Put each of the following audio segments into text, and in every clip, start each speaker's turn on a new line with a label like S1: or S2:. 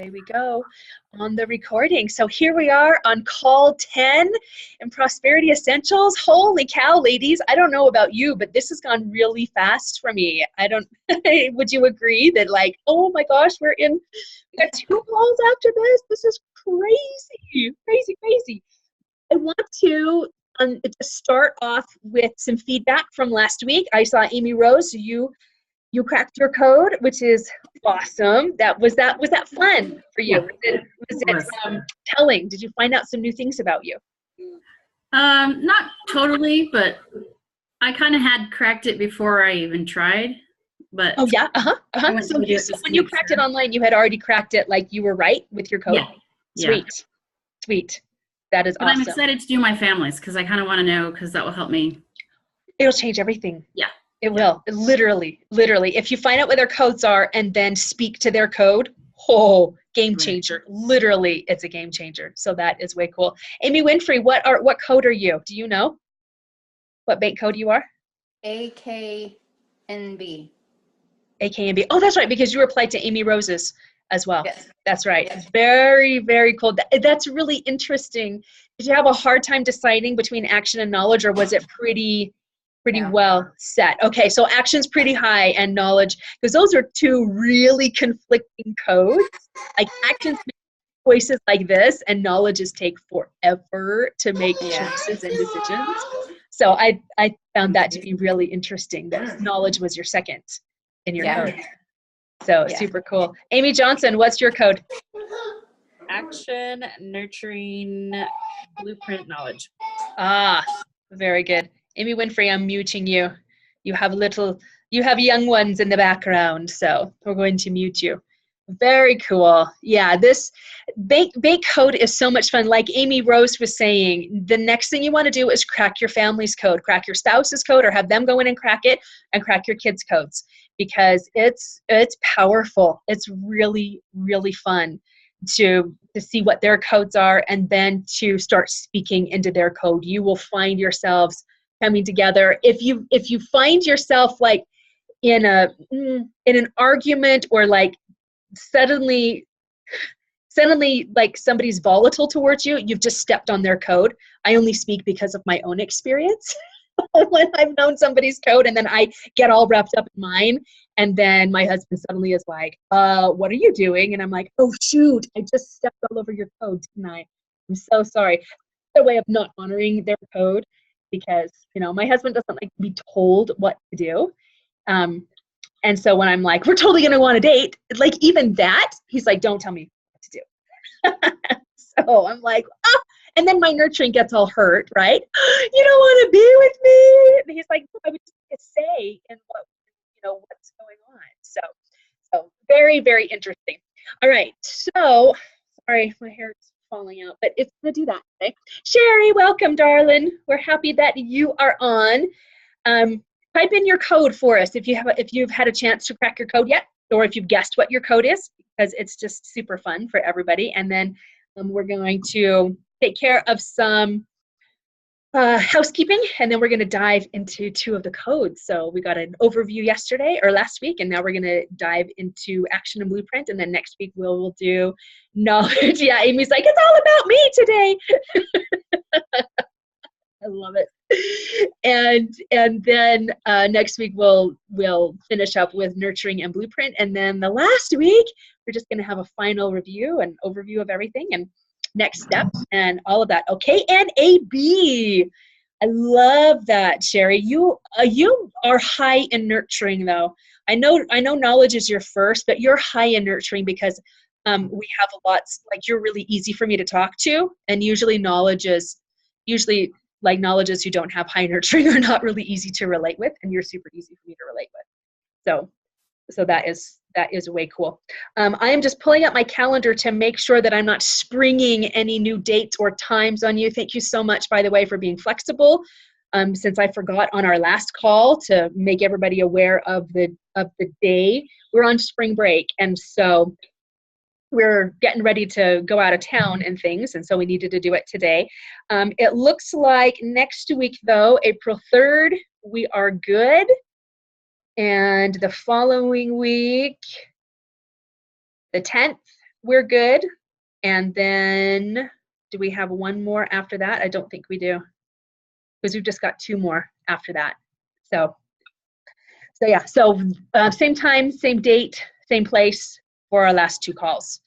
S1: Away we go on the recording. So here we are on call 10 in Prosperity Essentials. Holy cow, ladies. I don't know about you, but this has gone really fast for me. I don't, would you agree that like, oh my gosh, we got 2 calls after this. This is crazy, crazy, crazy. I want to start off with some feedback from last week. I saw Amy Rose, you cracked your code, which is awesome. Was that fun for you?
S2: Yeah,
S1: Was it telling? Did you find out some new things about you?
S2: Not totally, but I kind of had cracked it before I even tried. But
S1: oh yeah, So when you cracked it online, you had already cracked it, like you were right with your code.
S2: Yeah.
S1: Sweet,
S2: yeah.
S1: Sweet. That is
S2: but
S1: awesome.
S2: I'm excited to do my families because I kind of want to know, because that will help me.
S1: It'll change everything.
S2: Yeah.
S1: It will. Literally. If you find out what their codes are and then speak to their code, game changer. Right. Literally, it's a game changer. So that is way cool. Amy Winfrey, what code are you? Do you know what bank code you are?
S3: AKNB.
S1: AKNB. Oh, that's right, because you replied to Amy Rose's as well.
S3: Yes.
S1: That's right.
S3: Yes.
S1: Very, very cool. That's really interesting. Did you have a hard time deciding between action and knowledge, or was it pretty well set? Okay, so action's pretty high and knowledge, because those are 2 really conflicting codes. Like actions make choices like this, and knowledges take forever to make choices and decisions. So I found that to be really interesting, that knowledge was your second in your code. So super cool. Amy Johnson, what's your code?
S4: Action, nurturing, blueprint, knowledge.
S1: Ah, very good. Amy Winfrey, I'm muting you. You have young ones in the background, so we're going to mute you. Very cool. Yeah, this bank code is so much fun. Like Amy Rose was saying, the next thing you want to do is crack your family's code, crack your spouse's code, or have them go in and crack it, and crack your kids' codes, because it's powerful. It's really, really fun to see what their codes are, and then to start speaking into their code. You will find yourselves coming together. If you find yourself like in an argument, or like suddenly like somebody's volatile towards you, you've just stepped on their code. I only speak because of my own experience. When I've known somebody's code and then I get all wrapped up in mine, and then my husband suddenly is like, what are you doing? And I'm like, oh shoot, I just stepped all over your code, didn't I? I'm so sorry. Their way of not honoring their code, because my husband doesn't like to be told what to do. And so when I'm like, we're totally gonna go on a date, like even that, he's like, don't tell me what to do. So I'm like, and then my nurturing gets all hurt, right? You don't want to be with me. And he's like, I would just say, and what's going on. So very, very interesting. All right. So sorry, my hair's falling out, but it's gonna do that today. Sherry, welcome, darling. We're happy that you are on. Type in your code for us if you've had a chance to crack your code yet, or if you've guessed what your code is, because it's just super fun for everybody. And then we're going to take care of some housekeeping, and then we're going to dive into 2 of the codes. So we got an overview last week, and now we're going to dive into action and blueprint, and then next week we'll do knowledge. Yeah, Amy's like, it's all about me today. I love it. And then next week we'll finish up with nurturing and blueprint, and then the last week we're just going to have a final review and overview of everything and next steps and all of that. Okay, and AB, I love that, Sherry. You are high in nurturing, though. I know knowledge is your first, but you're high in nurturing because we have lots. Like, you're really easy for me to talk to, and usually knowledges who don't have high nurturing are not really easy to relate with, and you're super easy for me to relate with. So that is way cool. I am just pulling up my calendar to make sure that I'm not springing any new dates or times on you. Thank you so much, by the way, for being flexible. Since I forgot on our last call to make everybody aware of the day, we're on spring break, and so we're getting ready to go out of town and things, and so we needed to do it today. It looks like next week, though, April 3rd, we are good. And the following week, the 10th, we're good. And then do we have one more after that? I don't think we do, because we've just got 2 more after that. So yeah, so same time, same date, same place for our last 2 calls.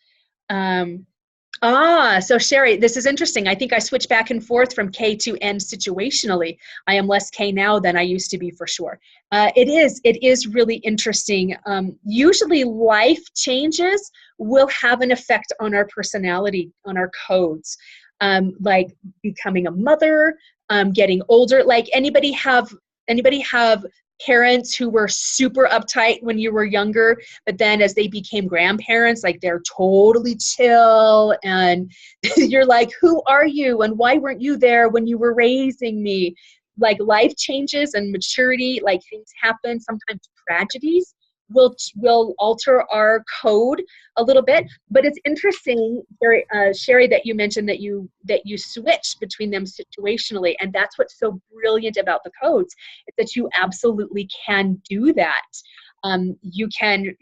S1: So Sherry, this is interesting. I think I switch back and forth from K to N situationally. I am less K now than I used to be, for sure. It is really interesting. Usually life changes will have an effect on our personality, on our codes, like becoming a mother, getting older. Like anybody have parents who were super uptight when you were younger, but then as they became grandparents, like they're totally chill, and you're like, who are you and why weren't you there when you were raising me? Like life changes and maturity, like things happen, sometimes tragedies will alter our code a little bit. But it's interesting, Sherry, that you mentioned that you switch between them situationally, and that's what's so brilliant about the codes, is that you absolutely can do that. You can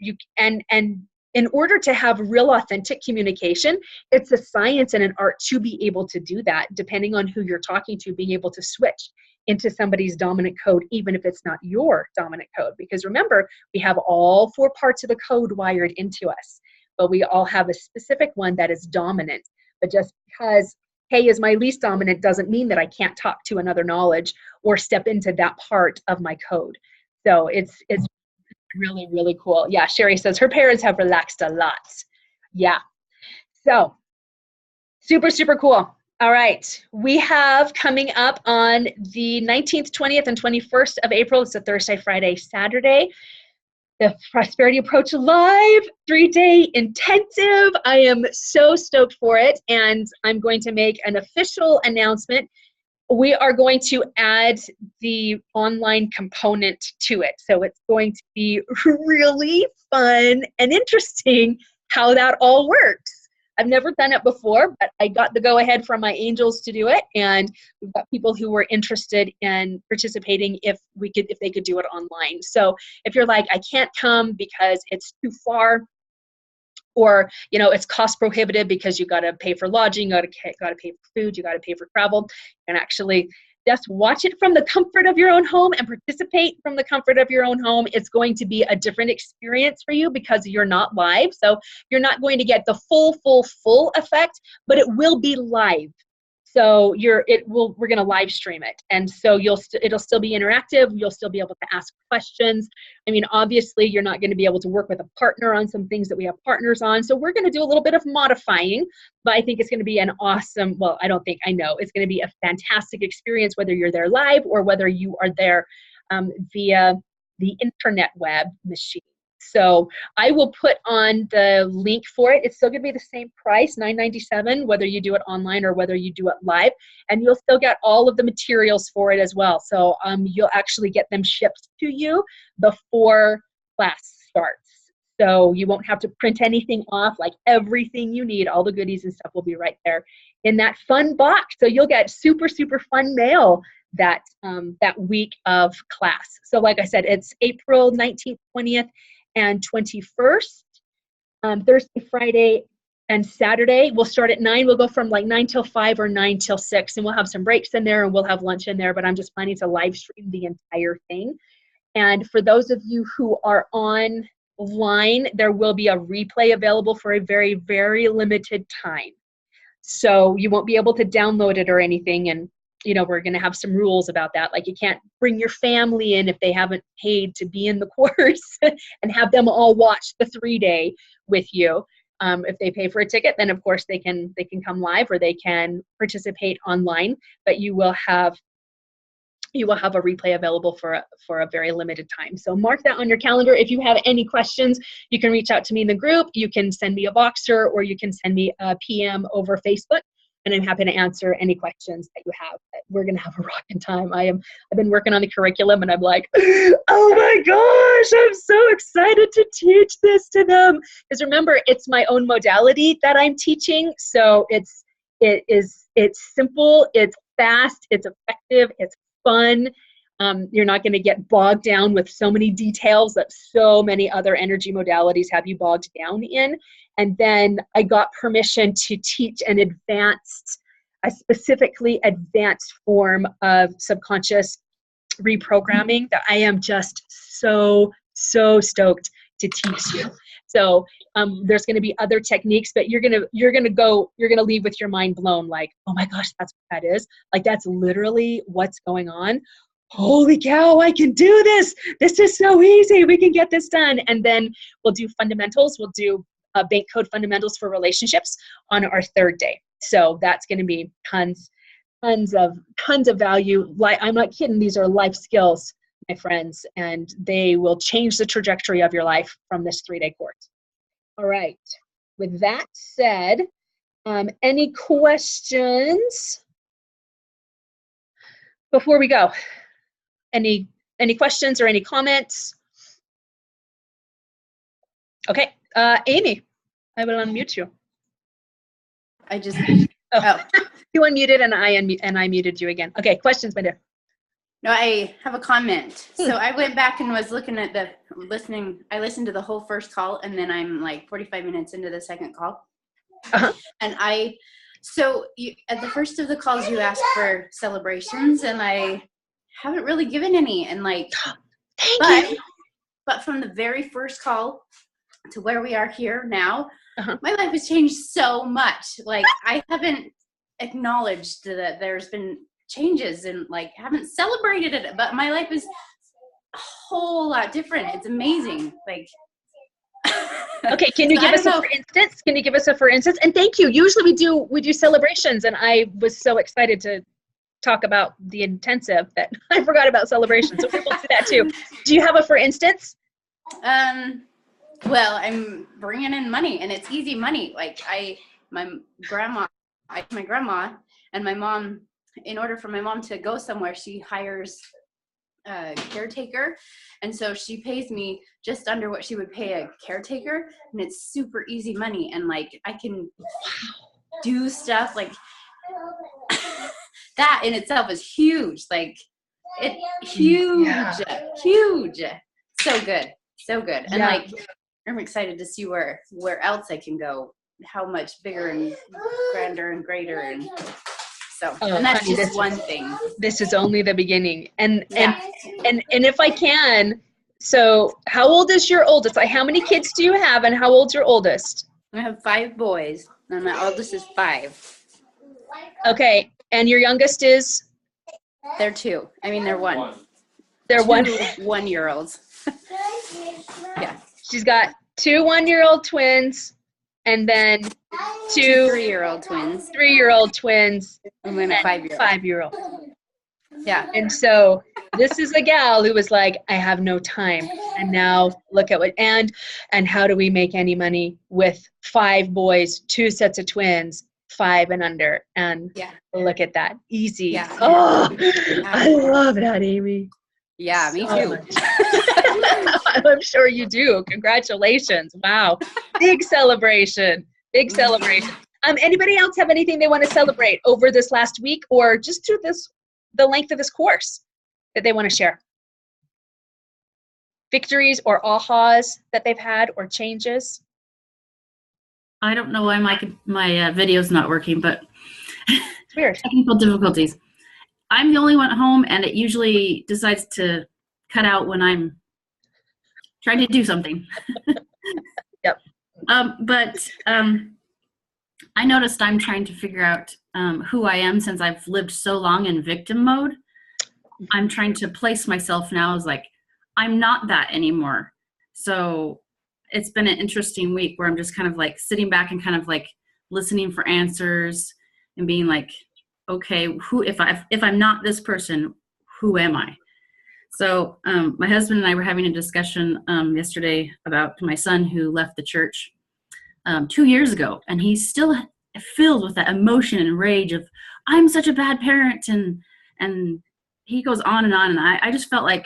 S1: in order to have real authentic communication, it's a science and an art to be able to do that, depending on who you're talking to, being able to switch into somebody's dominant code, even if it's not your dominant code. Because remember, we have all 4 parts of the code wired into us, but we all have a specific one that is dominant. But just because K is my least dominant doesn't mean that I can't talk to another knowledge or step into that part of my code. So it's really, really cool. Yeah, Sherry says her parents have relaxed a lot. Yeah. So super, super cool. All right. We have coming up on the 19th, 20th, and 21st of April. It's a Thursday, Friday, Saturday. The Prosperity Approach Live 3-day intensive. I am so stoked for it. And I'm going to make an official announcement. We are going to add the online component to it. So it's going to be really fun and interesting how that all works. I've never done it before, but I got the go-ahead from my angels to do it, and we've got people who were interested in participating if they could do it online. So if you're like, I can't come because it's too far, or it's cost prohibitive because you got to pay for lodging, you got to pay for food, you got to pay for travel, and actually just watch it from the comfort of your own home and participate from the comfort of your own home. It's going to be a different experience for you because you're not live. So you're not going to get the full effect, but it will be live. So we're going to live stream it. And so it'll still be interactive. You'll still be able to ask questions. I mean, obviously you're not going to be able to work with a partner on some things that we have partners on. So we're going to do a little bit of modifying, but I think it's going to be an awesome, well, I know it's going to be a fantastic experience, whether you're there live or whether you are there via the internet web machine. So I will put on the link for it. It's still going to be the same price, $9.97, whether you do it online or whether you do it live. And you'll still get all of the materials for it as well. So you'll actually get them shipped to you before class starts. So you won't have to print anything off. Like everything you need, all the goodies and stuff will be right there in that fun box. So you'll get super, super fun mail that week of class. So like I said, it's April 19th, 20th, and 21st, Thursday, Friday, and Saturday. We'll start at 9. We'll go from like 9 till 5 or 9 till 6, and we'll have some breaks in there, and we'll have lunch in there, but I'm just planning to live stream the entire thing. And for those of you who are online, there will be a replay available for a very, very limited time. So you won't be able to download it or anything, and we're going to have some rules about that. Like you can't bring your family in if they haven't paid to be in the course and have them all watch the 3-day with you. If they pay for a ticket, then of course they can come live or they can participate online, but you will have a replay available for a very limited time. So mark that on your calendar. If you have any questions, you can reach out to me in the group. You can send me a Voxer, or you can send me a PM over Facebook. And I'm happy to answer any questions that you have. We're going to have a rocking time. I've been working on the curriculum, and I'm like, oh my gosh, I'm so excited to teach this to them. Because remember, it's my own modality that I'm teaching. So it's simple, it's fast, it's effective, it's fun. You're not going to get bogged down with so many details that so many other energy modalities have you bogged down in. And then I got permission to teach a specifically advanced form of subconscious reprogramming that I am just so stoked to teach you. So there's going to be other techniques, but you're going to leave with your mind blown, like, oh my gosh, that's what that is. Like, that's literally what's going on. Holy cow, I can do this. This is so easy. We can get this done. And then we'll do fundamentals. We'll do bank code fundamentals for relationships on our third day. So that's going to be tons of value. Like, I'm not kidding. These are life skills, my friends, and they will change the trajectory of your life from this 3-day course. All right. With that said, any questions before we go? Any questions or any comments? Okay, Amy, I will unmute you.
S3: I just
S1: You unmuted and I muted you again. Okay, questions, my dear.
S3: No, I have a comment. So I went back and was looking at I listened to the whole first call, and then I'm like 45 minutes into the second call.
S1: Uh-huh.
S3: And at the first of the calls, you asked for celebrations, and I haven't really given any. And
S1: Thank you.
S3: But from the very first call to where we are here now,
S1: Uh-huh.
S3: my life has changed so much. Like, I haven't acknowledged that there's been changes and haven't celebrated it, but my life is a whole lot different. It's amazing.
S1: Okay, can you give us a for instance? Can you give us a for instance? And thank you. Usually we do celebrations, and I was so excited to talk about the intensive that I forgot about celebrations. So we'll do that too. Do you have a for instance?
S3: Well, I'm bringing in money, and it's easy money. My grandma and my mom, in order for my mom to go somewhere, she hires a caretaker. And so she pays me just under what she would pay a caretaker. And it's super easy money. And I can do stuff that in itself is huge. Huge. So good. So good. And
S1: Yeah.
S3: I'm excited to see where else I can go, how much bigger and grander and greater. And so, and that's
S1: honey,
S3: just one thing.
S1: This is only the beginning. And
S3: Yeah.
S1: and if I can, so how old is your oldest? How many kids do you have, and how old's your oldest?
S3: I have 5 boys, and my oldest is 5.
S1: Okay, and your youngest is?
S3: They're 2. I mean, they're 1.
S1: They're 1.
S3: 1-year-olds. Yeah.
S1: She's got 2 1-year-old twins, and then 2
S3: 3-year-old twins.
S1: 3-year-old twins,
S3: And then a 5-year-old.
S1: 5-year-old.
S3: Yeah.
S1: And so this is a gal who was like, I have no time. And now look at what, and how do we make any money with 5 boys, 2 sets of twins, 5 and under? And
S3: Yeah.
S1: look at that. Easy.
S3: Yeah.
S1: Oh, I love that, Amy.
S3: Yeah, me
S1: So
S3: too.
S1: much. I'm sure you do. Congratulations. Wow. Big celebration. Big celebration. Anybody else have anything they want to celebrate over this last week, or just through the length of this course that they want to share? Victories or ahas that they've had, or changes?
S2: I don't know why my video's not working, but
S1: It's weird.
S2: technical difficulties. I'm the only one at home, and it usually decides to cut out when I'm trying to do something.
S1: Yep.
S2: But I noticed I'm trying to figure out who I am since I've lived so long in victim mode. I'm trying to place myself now as I'm not that anymore. So it's been an interesting week where I'm just kind of sitting back and kind of listening for answers and being okay, who, if I'm not this person, who am I? So my husband and I were having a discussion yesterday about my son who left the church 2 years ago, and he's still filled with that emotion and rage of, I'm such a bad parent, and he goes on, and I just felt like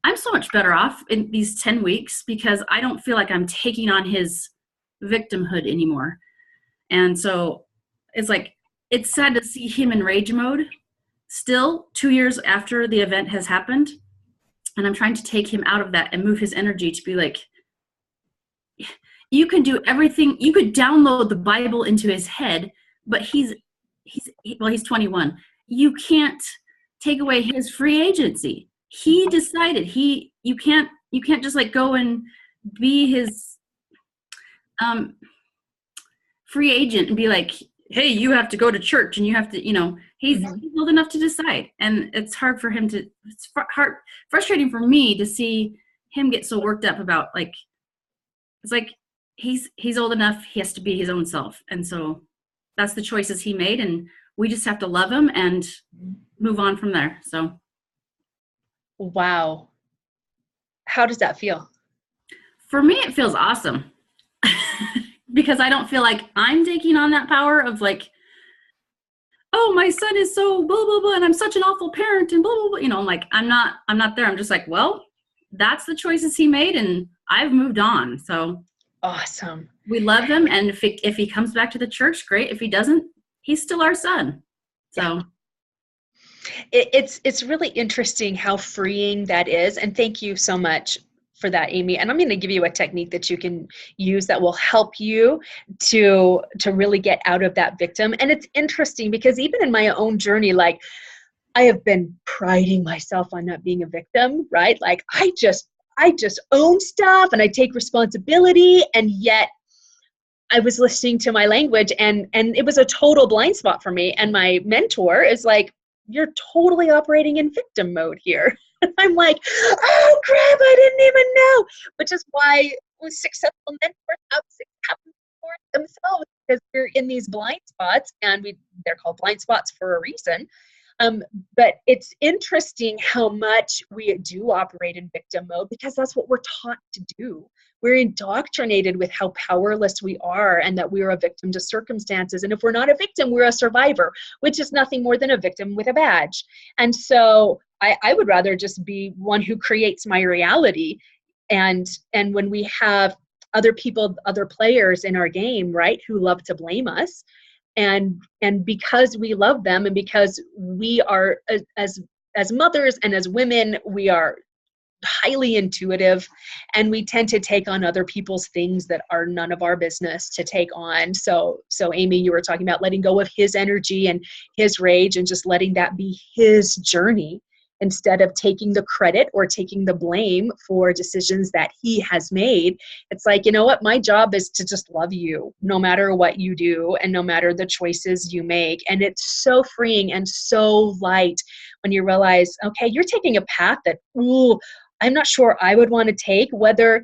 S2: I'm so much better off in these 10 weeks because I don't feel like I'm taking on his victimhood anymore. And so it's sad to see him in rage mode, still 2 years after the event has happened, and I'm trying to take him out of that and move his energy to be like, you can do everything. You could download the Bible into his head, but he's 21. You can't take away his free agency. He decided you can't just like go and be his free agent and be like, hey, you have to go to church and you have to, he's old enough to decide. And it's hard for him to, frustrating for me to see him get so worked up about like, it's like, he's old enough, he has to be his own self. And so that's the choices he made. And we just have to love him and move on from there. So.
S1: Wow. How does that feel?
S2: For me, it feels awesome. Because I don't feel like I'm taking on that power of like, oh, my son is so blah, blah, blah, and I'm such an awful parent and blah, blah, blah. Like, I'm not there. I'm just like, well, that's the choices he made and I've moved on. So
S1: awesome.
S2: We love him. And if he comes back to the church, great. If he doesn't, he's still our son. So
S1: it's really interesting how freeing that is. And thank you so much for that, Amy. And I'm going to give you a technique that you can use that will help you to really get out of that victim. And it's interesting because even in my own journey, like I have been priding myself on not being a victim, right? Like I just own stuff and I take responsibility. And yet I was listening to my language and it was a total blind spot for me. And my mentor is like, you're totally operating in victim mode here. I'm like, oh crap, I didn't even know. Which is why successful mentors have for themselves, because we're in these blind spots, and they're called blind spots for a reason. But it's interesting how much we do operate in victim mode because that's what we're taught to do. We're indoctrinated with how powerless we are and that we're a victim to circumstances. And if we're not a victim, we're a survivor, which is nothing more than a victim with a badge. And so I would rather just be one who creates my reality. And when we have other people, other players in our game, right, who love to blame us, and because we love them and because we are as mothers and as women, we are highly intuitive and we tend to take on other people's things that are none of our business to take on. So Amy, you were talking about letting go of his energy and his rage and just letting that be his journey instead of taking the credit or taking the blame for decisions that he has made. It's like, you know what? My job is to just love you no matter what you do and no matter the choices you make. And it's so freeing and so light when you realize, okay, you're taking a path that, I'm not sure I would want to take, whether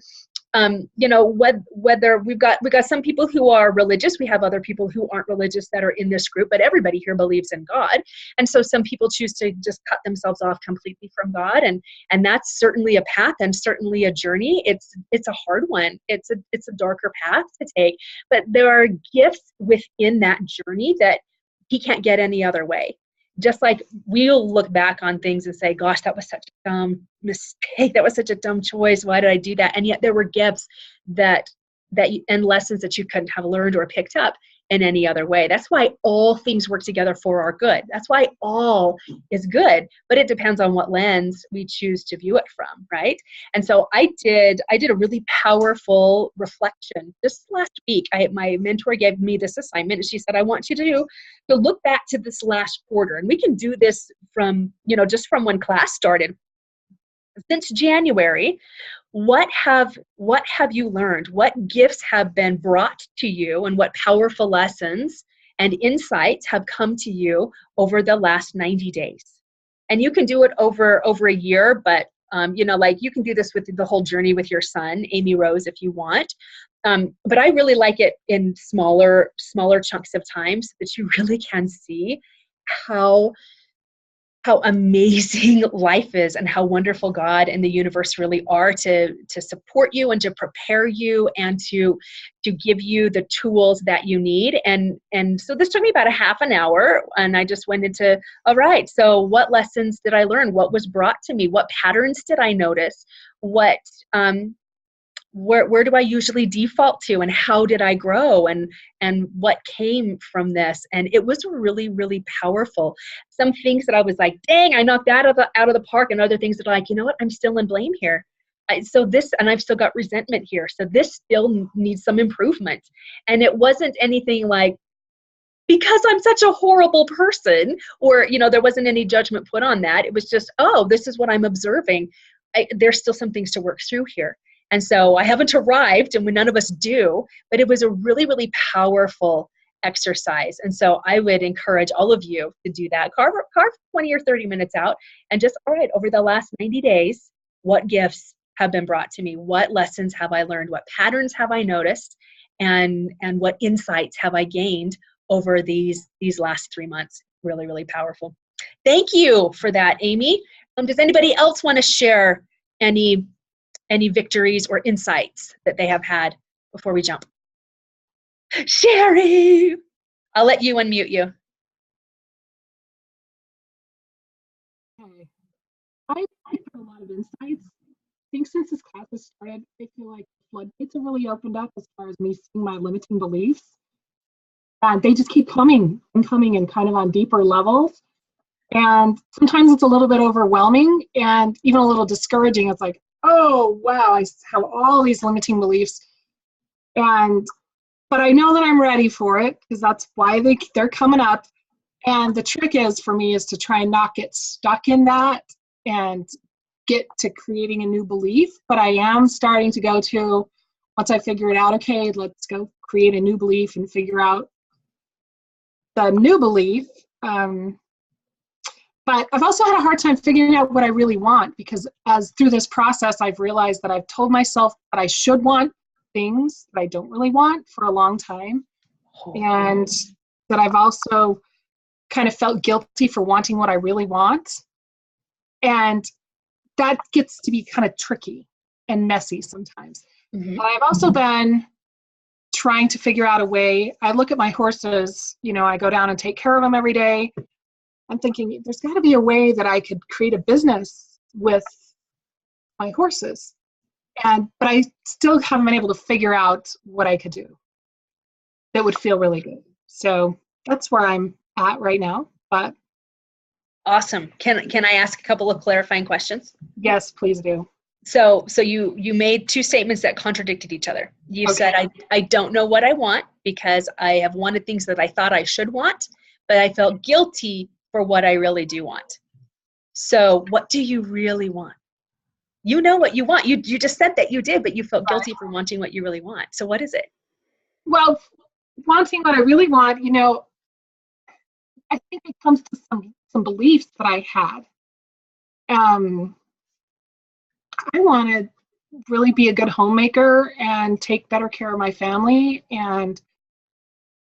S1: we've got some people who are religious. We have other people who aren't religious that are in this group, but everybody here believes in God. And so some people choose to just cut themselves off completely from God. And that's certainly a path and certainly a journey. It's a hard one. It's a darker path to take, but there are gifts within that journey that he can't get any other way. Just like we'll look back on things and say, gosh, that was such a dumb mistake. That was such a dumb choice. Why did I do that? And yet there were gifts and lessons that you couldn't have learned or picked up in any other way. That's why all things work together for our good. That's why all is good, but it depends on what lens we choose to view it from, right? And so I did a really powerful reflection this last week. My mentor gave me this assignment and she said, I want you to look back to this last quarter. And we can do this from, just from when class started. Since January, what have you learned? What gifts have been brought to you and what powerful lessons and insights have come to you over the last 90 days? And you can do it over a year, but you can do this with the whole journey with your son, Amy Rose, if you want. But I really like it in smaller chunks of time so that you really can see how amazing life is and how wonderful God and the universe really are to support you and to prepare you and to give you the tools that you need. And so this took me about a half an hour and I just went into, all right, so what lessons did I learn? What was brought to me? What patterns did I notice? What where do I usually default to, and how did I grow, and what came from this? And it was really, really powerful. Some things that I was like, dang, I knocked that out of the park, and other things that are like, you know what, I'm still in blame here. And I've still got resentment here. So this still needs some improvement. And it wasn't anything like, because I'm such a horrible person, or, there wasn't any judgment put on that. It was just, oh, this is what I'm observing. There's still some things to work through here. And so I haven't arrived, and none of us do, but it was a really, really powerful exercise. And so I would encourage all of you to do that. Carve 20 or 30 minutes out and just, all right, over the last 90 days, what gifts have been brought to me? What lessons have I learned? What patterns have I noticed? And what insights have I gained over these last 3 months? Really, really powerful. Thank you for that, Amy. Does anybody else want to share any victories or insights that they have had before we jump? Sherry, I'll let you unmute you.
S5: Okay. I've had a lot of insights. I think since this class has started, I feel like floodgates have really opened up as far as me seeing my limiting beliefs. And they just keep coming and coming, and kind of on deeper levels. And sometimes it's a little bit overwhelming and even a little discouraging. It's like, oh, wow, I have all these limiting beliefs. But I know that I'm ready for it, because that's why they're coming up. And the trick for me is to try and not get stuck in that and get to creating a new belief. But I am starting to go to, once I figure it out, okay, let's go create a new belief and figure out the new belief. But I've also had a hard time figuring out what I really want, because through this process, I've realized that I've told myself that I should want things that I don't really want for a long time. And that I've also kind of felt guilty for wanting what I really want. And that gets to be kind of tricky and messy sometimes.
S1: Mm-hmm.
S5: But I've also been trying to figure out a way. I look at my horses, I go down and take care of them every day. I'm thinking there's got to be a way that I could create a business with my horses. But I still haven't been able to figure out what I could do that would feel really good. So that's where I'm at right now. But
S1: awesome. Can I ask a couple of clarifying questions?
S5: Yes, please do.
S1: So you made two statements that contradicted each other. You said, I don't know what I want, because I have wanted things that I thought I should want, but I felt guilty for what I really do want. So what do you really want? You know what you want. You just said that you did, but you felt guilty for wanting what you really want. So what is it?
S5: Well, wanting what I really want, I think it comes to some beliefs that I had. I want to really be a good homemaker and take better care of my family. And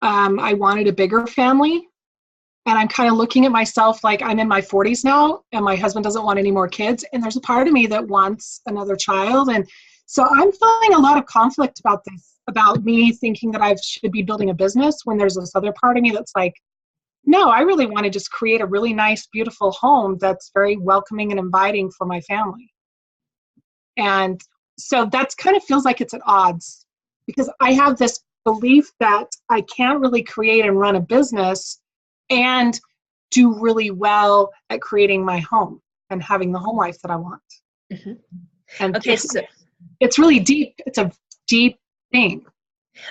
S5: I wanted a bigger family. And I'm kind of looking at myself like I'm in my 40s now, and my husband doesn't want any more kids. And there's a part of me that wants another child. And so I'm feeling a lot of conflict about this, about me thinking that I should be building a business, when there's this other part of me that's like, no, I really want to just create a really nice, beautiful home that's very welcoming and inviting for my family. And so that's kind of feels like it's at odds, because I have this belief that I can't really create and run a business and do really well at creating my home and having the home life that I want.
S1: Mm-hmm.
S5: And
S1: okay, so
S5: it's really deep. It's a deep thing.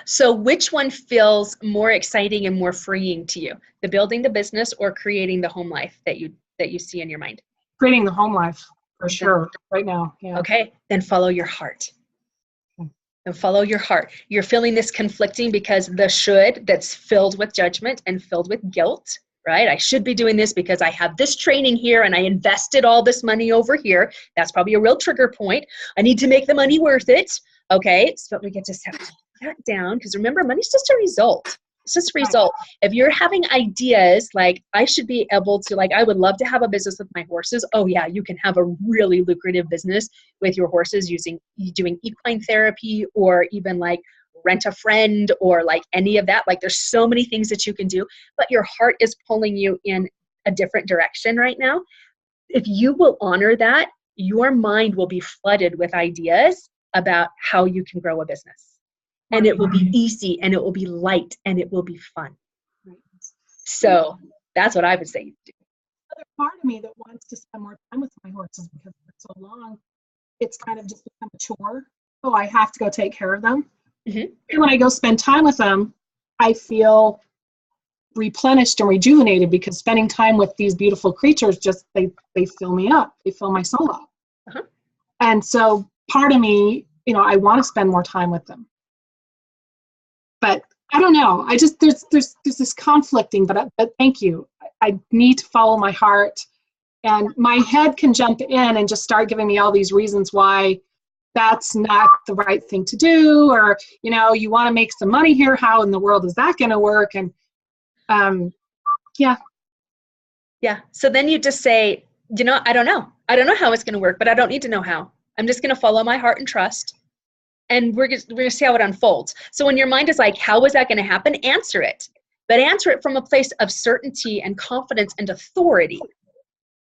S1: So which one feels more exciting and more freeing to you? The building the business or creating the home life that you see in your mind?
S5: Creating the home life, for sure, right now. Yeah.
S1: Okay, then follow your heart. And follow your heart. You're feeling this conflicting because the should that's filled with judgment and filled with guilt, right? I should be doing this because I have this training here and I invested all this money over here. That's probably a real trigger point. I need to make the money worth it. Okay, so we get to set that down, because remember, money's just a result. It's just a result. If you're having ideas like, I should be able to, like, I would love to have a business with my horses. Oh yeah, you can have a really lucrative business with your horses doing equine therapy, or even like rent a friend, or like any of that. Like, there's so many things that you can do, but your heart is pulling you in a different direction right now. If you will honor that, your mind will be flooded with ideas about how you can grow a business. And it will be easy, and it will be light, and it will be fun. So that's what I would say.
S5: Other part of me that wants to spend more time with my horses because for so long, it's kind of just become a chore. Oh, I have to go take care of them.
S1: Mm-hmm.
S5: And when I go spend time with them, I feel replenished and rejuvenated because spending time with these beautiful creatures just they fill me up. They fill my soul up.
S1: Uh-huh.
S5: And so part of me, I want to spend more time with them. But I don't know. I just there's this conflicting. But thank you. I need to follow my heart, and my head can jump in and just start giving me all these reasons why that's not the right thing to do, or you want to make some money here. How in the world is that going to work? And yeah.
S1: So then you just say, I don't know. I don't know how it's going to work, but I don't need to know how. I'm just going to follow my heart and trust. And we're going to see how it unfolds. So when your mind is like, how is that going to happen? Answer it. But answer it from a place of certainty and confidence and authority.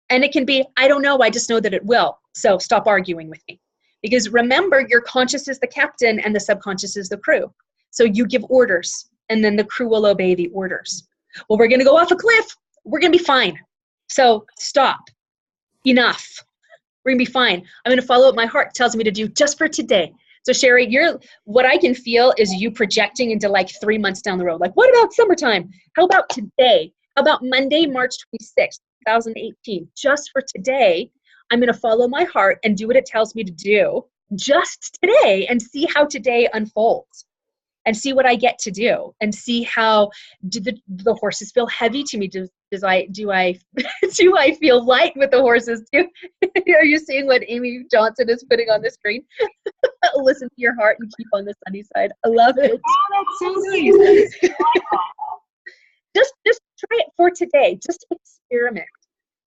S1: And it can be, I don't know, I just know that it will. So stop arguing with me. Because remember, your conscious is the captain and the subconscious is the crew. So you give orders, and then the crew will obey the orders. Well, we're going to go off a cliff. We're going to be fine. So stop. Enough. We're going to be fine. I'm going to follow what my heart tells me to do just for today. So Sherry, what I can feel is you projecting into like 3 months down the road. Like, what about summertime? How about today? How about Monday, March 26th, 2018? Just for today, I'm going to follow my heart and do what it tells me to do just today and see how today unfolds and see what I get to do and see how do the horses feel heavy to me. Do I feel light with the horses too? Are you seeing what Amy Johnson is putting on the screen? Listen to your heart and keep on the sunny side. I love it.
S5: Oh, that's so nice.
S1: Just try it for today. Just experiment.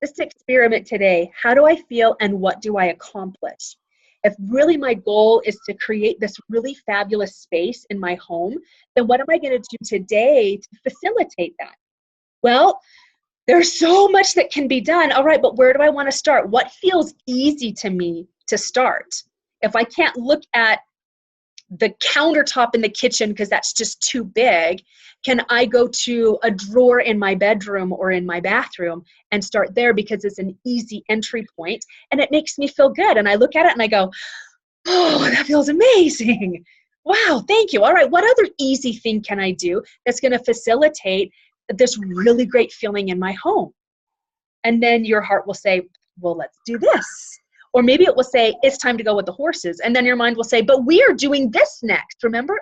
S1: Just experiment today. How do I feel and what do I accomplish? If really my goal is to create this really fabulous space in my home, then what am I going to do today to facilitate that? Well, there's so much that can be done. All right, but where do I want to start? What feels easy to me to start? If I can't look at the countertop in the kitchen because that's just too big, can I go to a drawer in my bedroom or in my bathroom and start there because it's an easy entry point and it makes me feel good? And I look at it and I go, oh, that feels amazing. Wow, thank you. All right, what other easy thing can I do that's going to facilitate this really great feeling in my home? And then your heart will say, well, let's do this. Or maybe it will say, it's time to go with the horses. And then your mind will say, but we are doing this next, remember?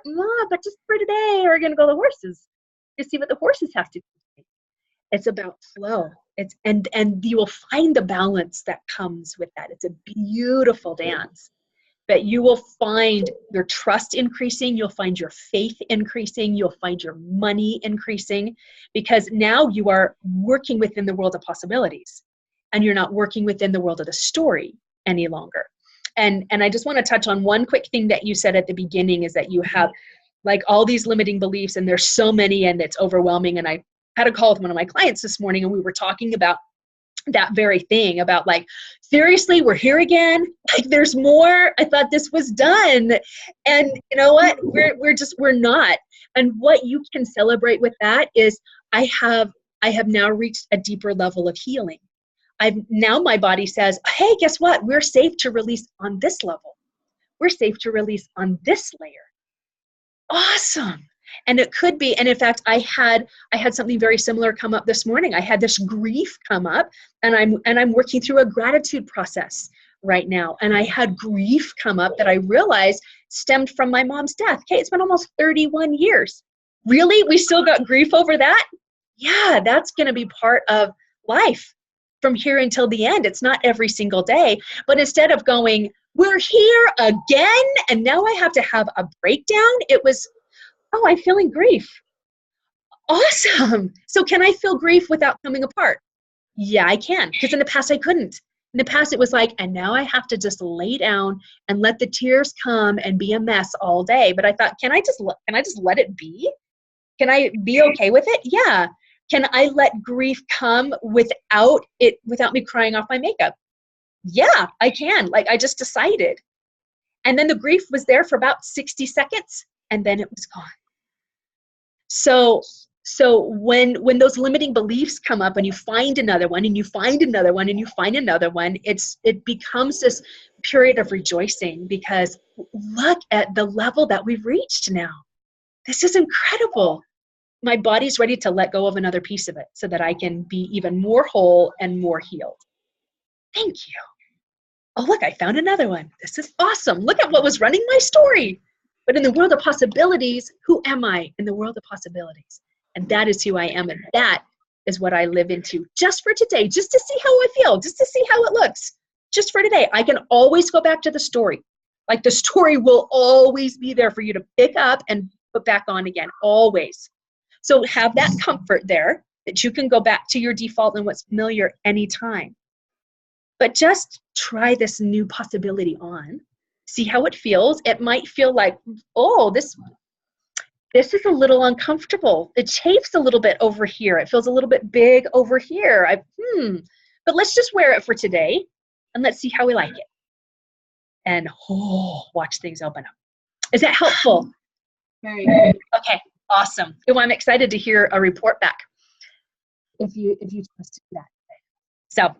S1: But just for today, we're going to go to the horses. You see what the horses have to do. It's about flow. And you will find the balance that comes with that. It's a beautiful dance. But you will find your trust increasing. You'll find your faith increasing. You'll find your money increasing. Because now you are working within the world of possibilities. And you're not working within the world of the story any longer. And I just want to touch on one quick thing that you said at the beginning is that you have like all these limiting beliefs and there's so many and it's overwhelming. And I had a call with one of my clients this morning and we were talking about that very thing about like, seriously, we're here again. Like there's more. I thought this was done. And you know what? We're not. And what you can celebrate with that is I have now reached a deeper level of healing. Now my body says, hey, guess what? We're safe to release on this level. We're safe to release on this layer. Awesome. And it could be, and in fact, I had something very similar come up this morning. I had this grief come up and I'm working through a gratitude process right now. And I had grief come up that I realized stemmed from my mom's death. Okay, it's been almost 31 years. Really? We still got grief over that? Yeah, that's going to be part of life. From here until the end. It's not every single day, but instead of going, we're here again, and now I have to have a breakdown, it was, oh, I'm feeling grief. Awesome. So can I feel grief without coming apart? Yeah, I can, because in the past I couldn't. In the past it was like, and now I have to just lay down and let the tears come and be a mess all day. But I thought, can I just let it be? Can I be okay with it? Yeah. Can I let grief come without me crying off my makeup? Yeah, I can. Like I just decided. And then the grief was there for about 60 seconds, and then it was gone. So when those limiting beliefs come up and you find another one and you find another one and you find another one, it becomes this period of rejoicing, because look at the level that we've reached now. This is incredible. My body's ready to let go of another piece of it so that I can be even more whole and more healed. Thank you. Oh, look, I found another one. This is awesome. Look at what was running my story. But in the world of possibilities, who am I in the world of possibilities? And that is who I am. And that is what I live into just for today, just to see how I feel, just to see how it looks. Just for today. I can always go back to the story. Like, the story will always be there for you to pick up and put back on again, always. So have that comfort there that you can go back to your default and what's familiar anytime. But just try this new possibility on. See how it feels. It might feel like, oh, this is a little uncomfortable. It chafes a little bit over here. It feels a little bit big over here. But let's just wear it for today and let's see how we like it. And watch things open up. Is that helpful?
S5: Very good.
S1: Okay, awesome. Well, I'm excited to hear a report back if you chose to do that. So,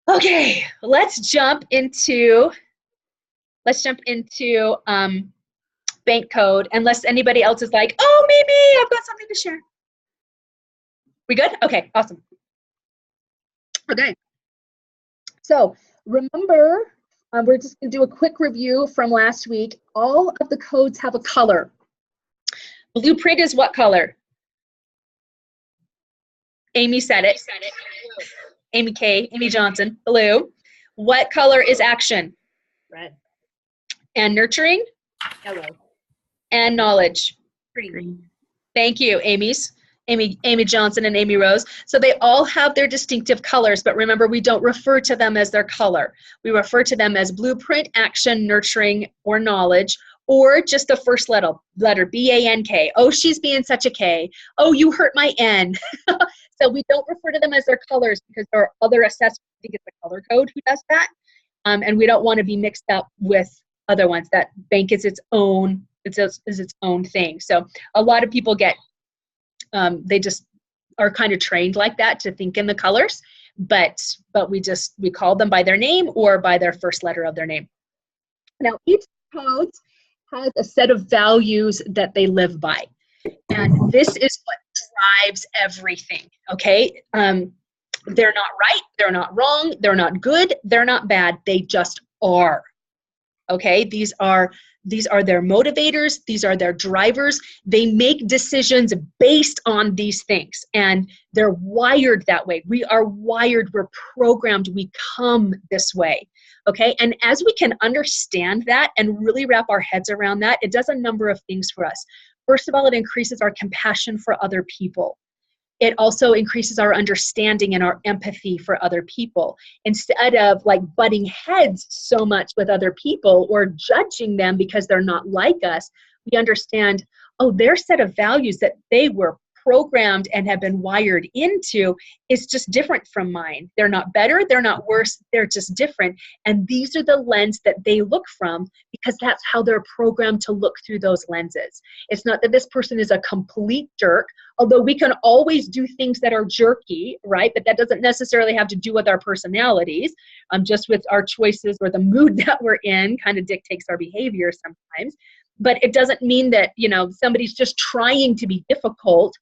S1: okay, let's jump into bank code, unless anybody else is like, oh, maybe I've got something to share. We good? Okay, awesome. Okay. So remember, we're just going to do a quick review from last week. All of the codes have a color. Blueprint is what color? Amy said it. Amy Johnson, blue. What color is action?
S4: Red.
S1: And nurturing?
S4: Yellow.
S1: And knowledge?
S4: Green.
S1: Thank you, Amy Johnson and Amy Rose. So they all have their distinctive colors, but remember, we don't refer to them as their color. We refer to them as blueprint, action, nurturing, or knowledge, or just the first letter, B-A-N-K. Oh, she's being such a K. Oh, you hurt my N. So we don't refer to them as their colors because there are other assessments. I think it's the color code who does that. And we don't want to be mixed up with other ones. That bank is its own thing. So a lot of people get, they just are kind of trained like that to think in the colors, but we call them by their name or by their first letter of their name. Now, each code has a set of values that they live by. And this is what drives everything, okay? They're not right, they're not wrong, they're not good, they're not bad, they just are. Okay, these are their motivators, these are their drivers. They make decisions based on these things, and they're wired that way. We are wired, we're programmed, we come this way. Okay, and as we can understand that and really wrap our heads around that, it does a number of things for us. First of all, it increases our compassion for other people. It also increases our understanding and our empathy for other people. Instead of like butting heads so much with other people or judging them because they're not like us, we understand, oh, their set of values that they were programmed and have been wired into is just different from mine. They're not better, they're not worse, they're just different. And these are the lens that they look from because that's how they're programmed to look through those lenses. It's not that this person is a complete jerk, although we can always do things that are jerky, right? But that doesn't necessarily have to do with our personalities. Just with our choices or the mood that we're in kind of dictates our behavior sometimes. But it doesn't mean that, somebody's just trying to be difficult.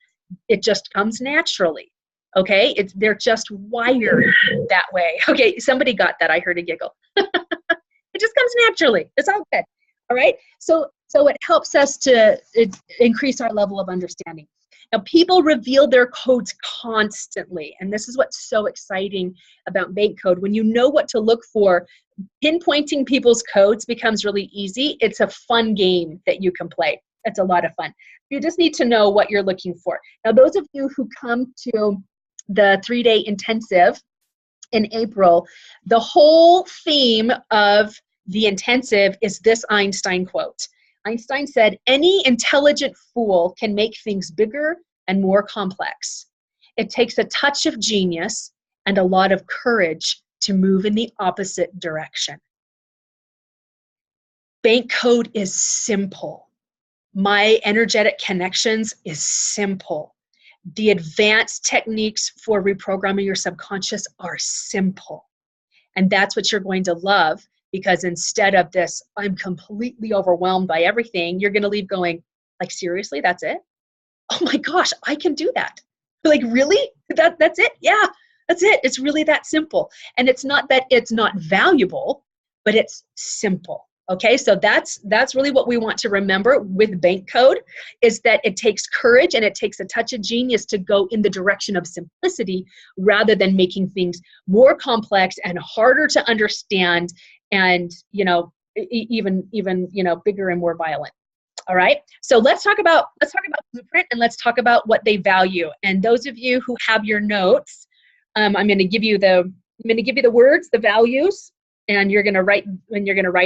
S1: It just comes naturally, okay? They're just wired that way. Okay, somebody got that. I heard a giggle. It just comes naturally. It's all good, all right? So it helps us to increase our level of understanding. Now, people reveal their codes constantly, and this is what's so exciting about bank code. When you know what to look for, pinpointing people's codes becomes really easy. It's a fun game that you can play. It's a lot of fun. You just need to know what you're looking for. Now, those of you who come to the 3-day intensive in April, the whole theme of the intensive is this Einstein quote. Einstein said, "Any intelligent fool can make things bigger and more complex. It takes a touch of genius and a lot of courage to move in the opposite direction." Bank code is simple. My energetic connections is simple. The advanced techniques for reprogramming your subconscious are simple. And that's what you're going to love, because instead of this, I'm completely overwhelmed by everything, you're going to leave going, like, seriously, that's it? Oh my gosh, I can do that. Like, really? That's it? Yeah, that's it. It's really that simple. And it's not that it's not valuable, but it's simple. Okay, so that's really what we want to remember with bank code, is that it takes courage and it takes a touch of genius to go in the direction of simplicity rather than making things more complex and harder to understand and, you know, even you know, bigger and more violent. All right, so let's talk about Blueprint, and let's talk about what they value. And those of you who have your notes, I'm going to give you the words, the values, and you're going to write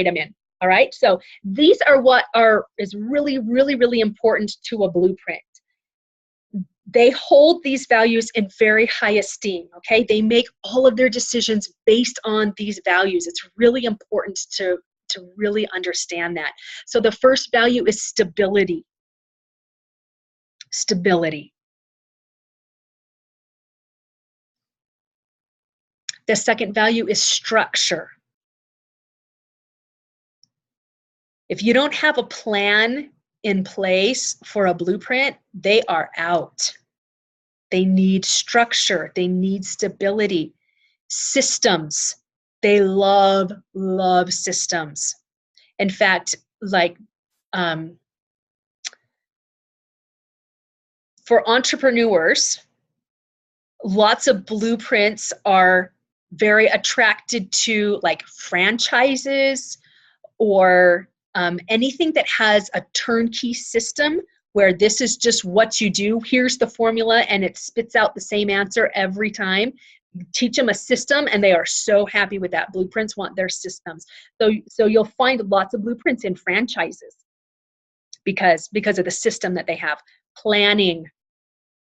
S1: them in. All right, so these are what is really, really, really important to a blueprint. They hold these values in very high esteem, okay? They make all of their decisions based on these values. It's really important to really understand that. So the first value is stability. Stability. The second value is structure. If you don't have a plan in place for a blueprint, they are out. They need structure. They need stability. Systems. They love systems. In fact, like for entrepreneurs, lots of blueprints are very attracted to, like, franchises or anything that has a turnkey system where this is just what you do. Here's the formula and it spits out the same answer every time. Teach them a system and they are so happy with that. Blueprints want their systems. So you'll find lots of blueprints in franchises because of the system that they have. Planning.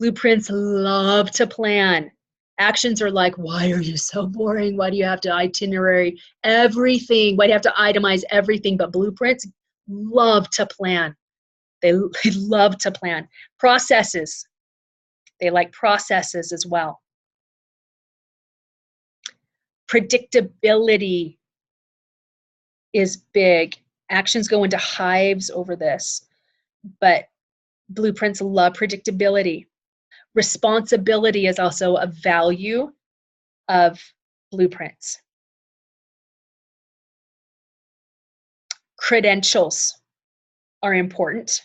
S1: Blueprints love to plan. Actions are like, why are you so boring? Why do you have to itinerary everything? Why do you have to itemize everything? But blueprints love to plan. They love to plan. Processes. They like processes as well. Predictability is big. Actions go into hives over this, but blueprints love predictability. Responsibility is also a value of blueprints. Credentials are important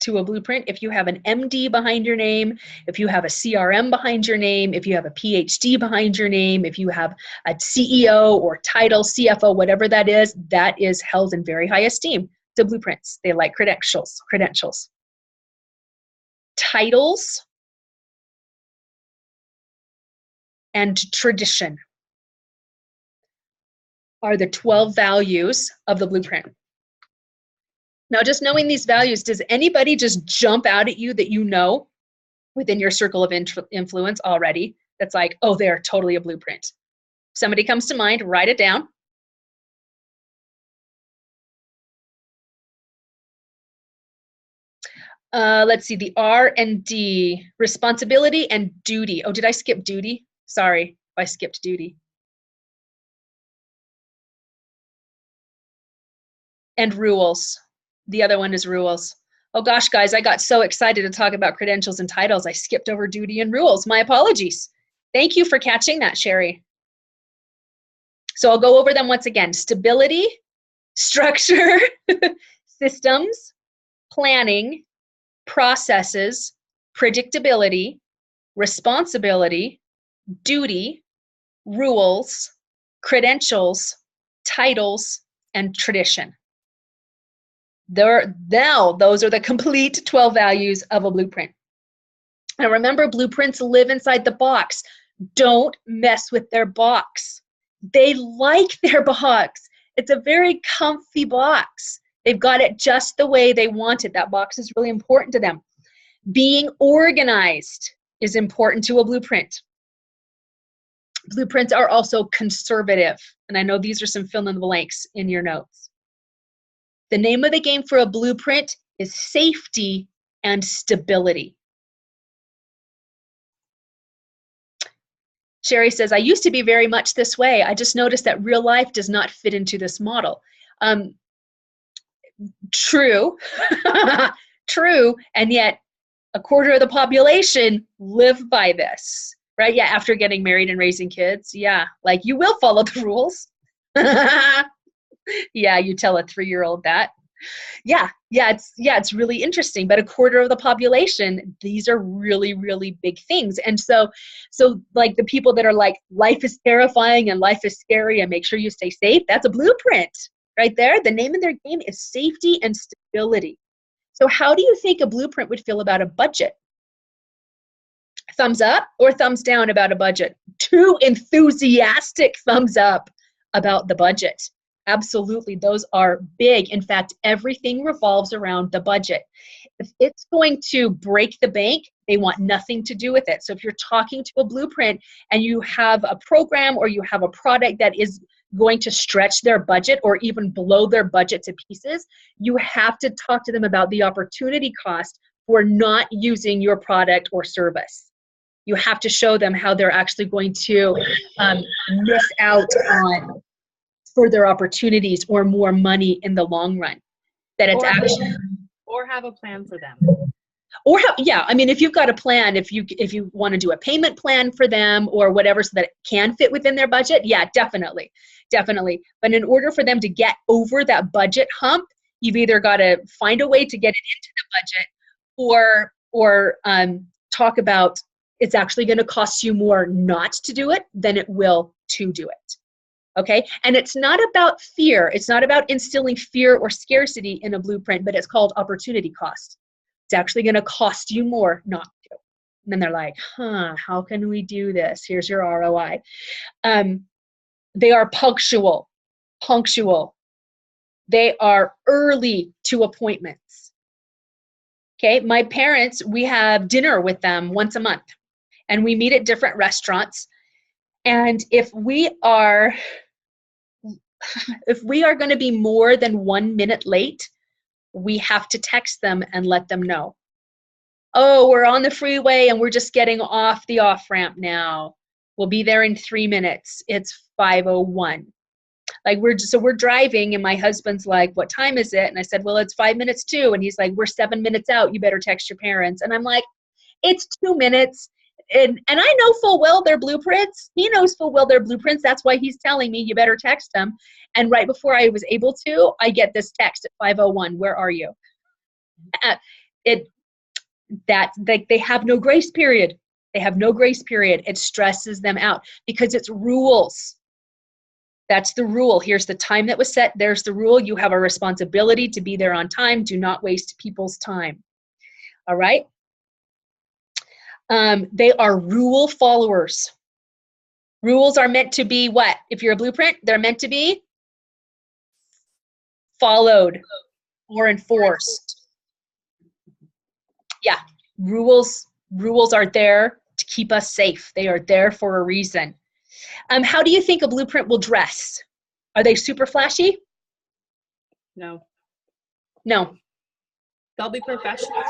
S1: to a blueprint. If you have an MD behind your name, if you have a CRM behind your name, if you have a PhD behind your name, if you have a CEO or title, CFO, whatever that is held in very high esteem to blueprints. They like credentials. Titles and tradition are the 12 values of the blueprint. Now, just knowing these values, does anybody just jump out at you that you know within your circle of influence already that's like, oh, they're totally a blueprint? If somebody comes to mind, write it down. Let's see, the R and D, responsibility and duty. Oh, did I skip duty? Sorry if I skipped duty. And rules. The other one is rules. Oh gosh, guys, I got so excited to talk about credentials and titles. I skipped over duty and rules. My apologies. Thank you for catching that, Sherry. So I'll go over them once again. Stability, structure, systems, planning, processes, predictability, responsibility, duty, rules, credentials, titles, and tradition. Now, those are the complete 12 values of a blueprint. Now remember, blueprints live inside the box. Don't mess with their box. They like their box. It's a very comfy box. They've got it just the way they want it. That box is really important to them. Being organized is important to a blueprint. Blueprints are also conservative. And I know these are some fill in the blanks in your notes. The name of the game for a blueprint is safety and stability. Sherry says, I used to be very much this way. I just noticed that real life does not fit into this model. True, true, and yet a quarter of the population live by this, right? Yeah, after getting married and raising kids, yeah, like you will follow the rules. Yeah, you tell a 3-year-old that. Yeah, it's really interesting. But a quarter of the population, these are really, really big things. And so like the people that are like, life is terrifying and life is scary and make sure you stay safe, that's a blueprint right there. The name of their game is safety and stability. So how do you think a blueprint would feel about a budget? Thumbs up or thumbs down about a budget? 2 enthusiastic thumbs up about the budget. Absolutely, those are big. In fact, everything revolves around the budget. If it's going to break the bank, they want nothing to do with it. So if you're talking to a blueprint and you have a program or you have a product that is going to stretch their budget or even blow their budget to pieces, you have to talk to them about the opportunity cost for not using your product or service. You have to show them how they're actually going to miss out on further opportunities or more money in the long run. That it's actually,
S4: or have a plan for them.
S1: or how, yeah, I mean, if you've got a plan, if you want to do a payment plan for them or whatever so that it can fit within their budget, yeah, definitely. But in order for them to get over that budget hump, you've either got to find a way to get it into the budget or talk about it's actually going to cost you more not to do it than it will to do it. Okay, and it's not about fear. It's not about instilling fear or scarcity in a blueprint, but it's called opportunity cost. It's actually going to cost you more not to. And then they're like, how can we do this? Here's your ROI. They are punctual. They are early to appointments. Okay, my parents, we have dinner with them once a month, and we meet at different restaurants. And if we are going to be more than 1 minute late, we have to text them and let them know. Oh, we're on the freeway and we're just getting off the off-ramp now. We'll be there in 3 minutes. It's 5:01. Like we're driving and my husband's like, what time is it? And I said, well, it's 5 minutes to. And he's like, we're 7 minutes out. You better text your parents. And I'm like, it's 2 minutes. And I know full well their blueprints. He knows full well their blueprints. That's why he's telling me you better text them. And right before I was able to, I get this text at 5:01. Where are you? They have no grace period. They have no grace period. It stresses them out because it's rules. That's the rule. Here's the time that was set. There's the rule. You have a responsibility to be there on time. Do not waste people's time. All right? They are rule followers. Rules are meant to be what? If you're a blueprint, they're meant to be followed or enforced. Yeah, rules are there to keep us safe. They are there for a reason. How do you think a blueprint will dress? Are they super flashy?
S4: No.
S1: No.
S4: They'll be professional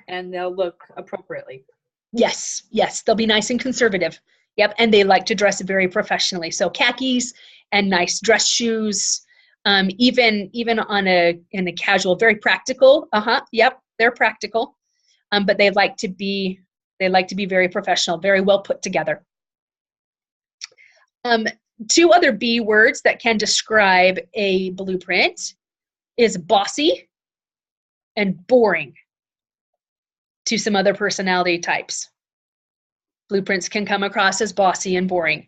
S4: and they'll look appropriately.
S1: Yes, they'll be nice and conservative. Yep, and they like to dress very professionally. So khakis and nice dress shoes, even in a casual, very practical. Yep, they're practical, but they like to be very professional, very well put together. 2 other B words that can describe a blueprint is bossy and boring to some other personality types. Blueprints can come across as bossy and boring.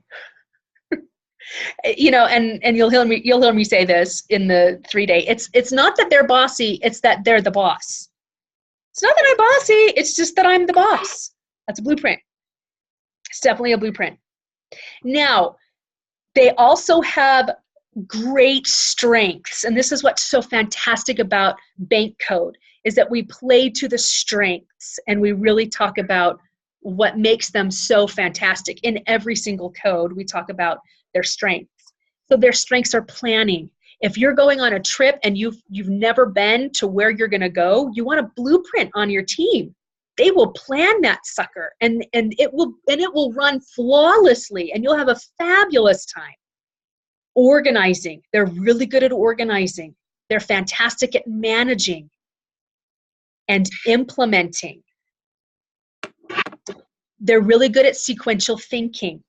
S1: You know, and you'll hear me say this in the 3-day. It's not that they're bossy, it's that they're the boss. It's not that I'm bossy, it's just that I'm the boss. That's a blueprint. It's definitely a blueprint. Now, they also have great strengths, and this is what's so fantastic about bank code, is that we play to the strengths and we really talk about what makes them so fantastic. In every single code, we talk about their strengths. So their strengths are planning. If you're going on a trip and you've never been to where you're going to go, you want a blueprint on your team. They will plan that sucker, and it will run flawlessly, and you'll have a fabulous time. Organizing. They're really good at organizing. They're fantastic at managing and implementing. They're really good at sequential thinking.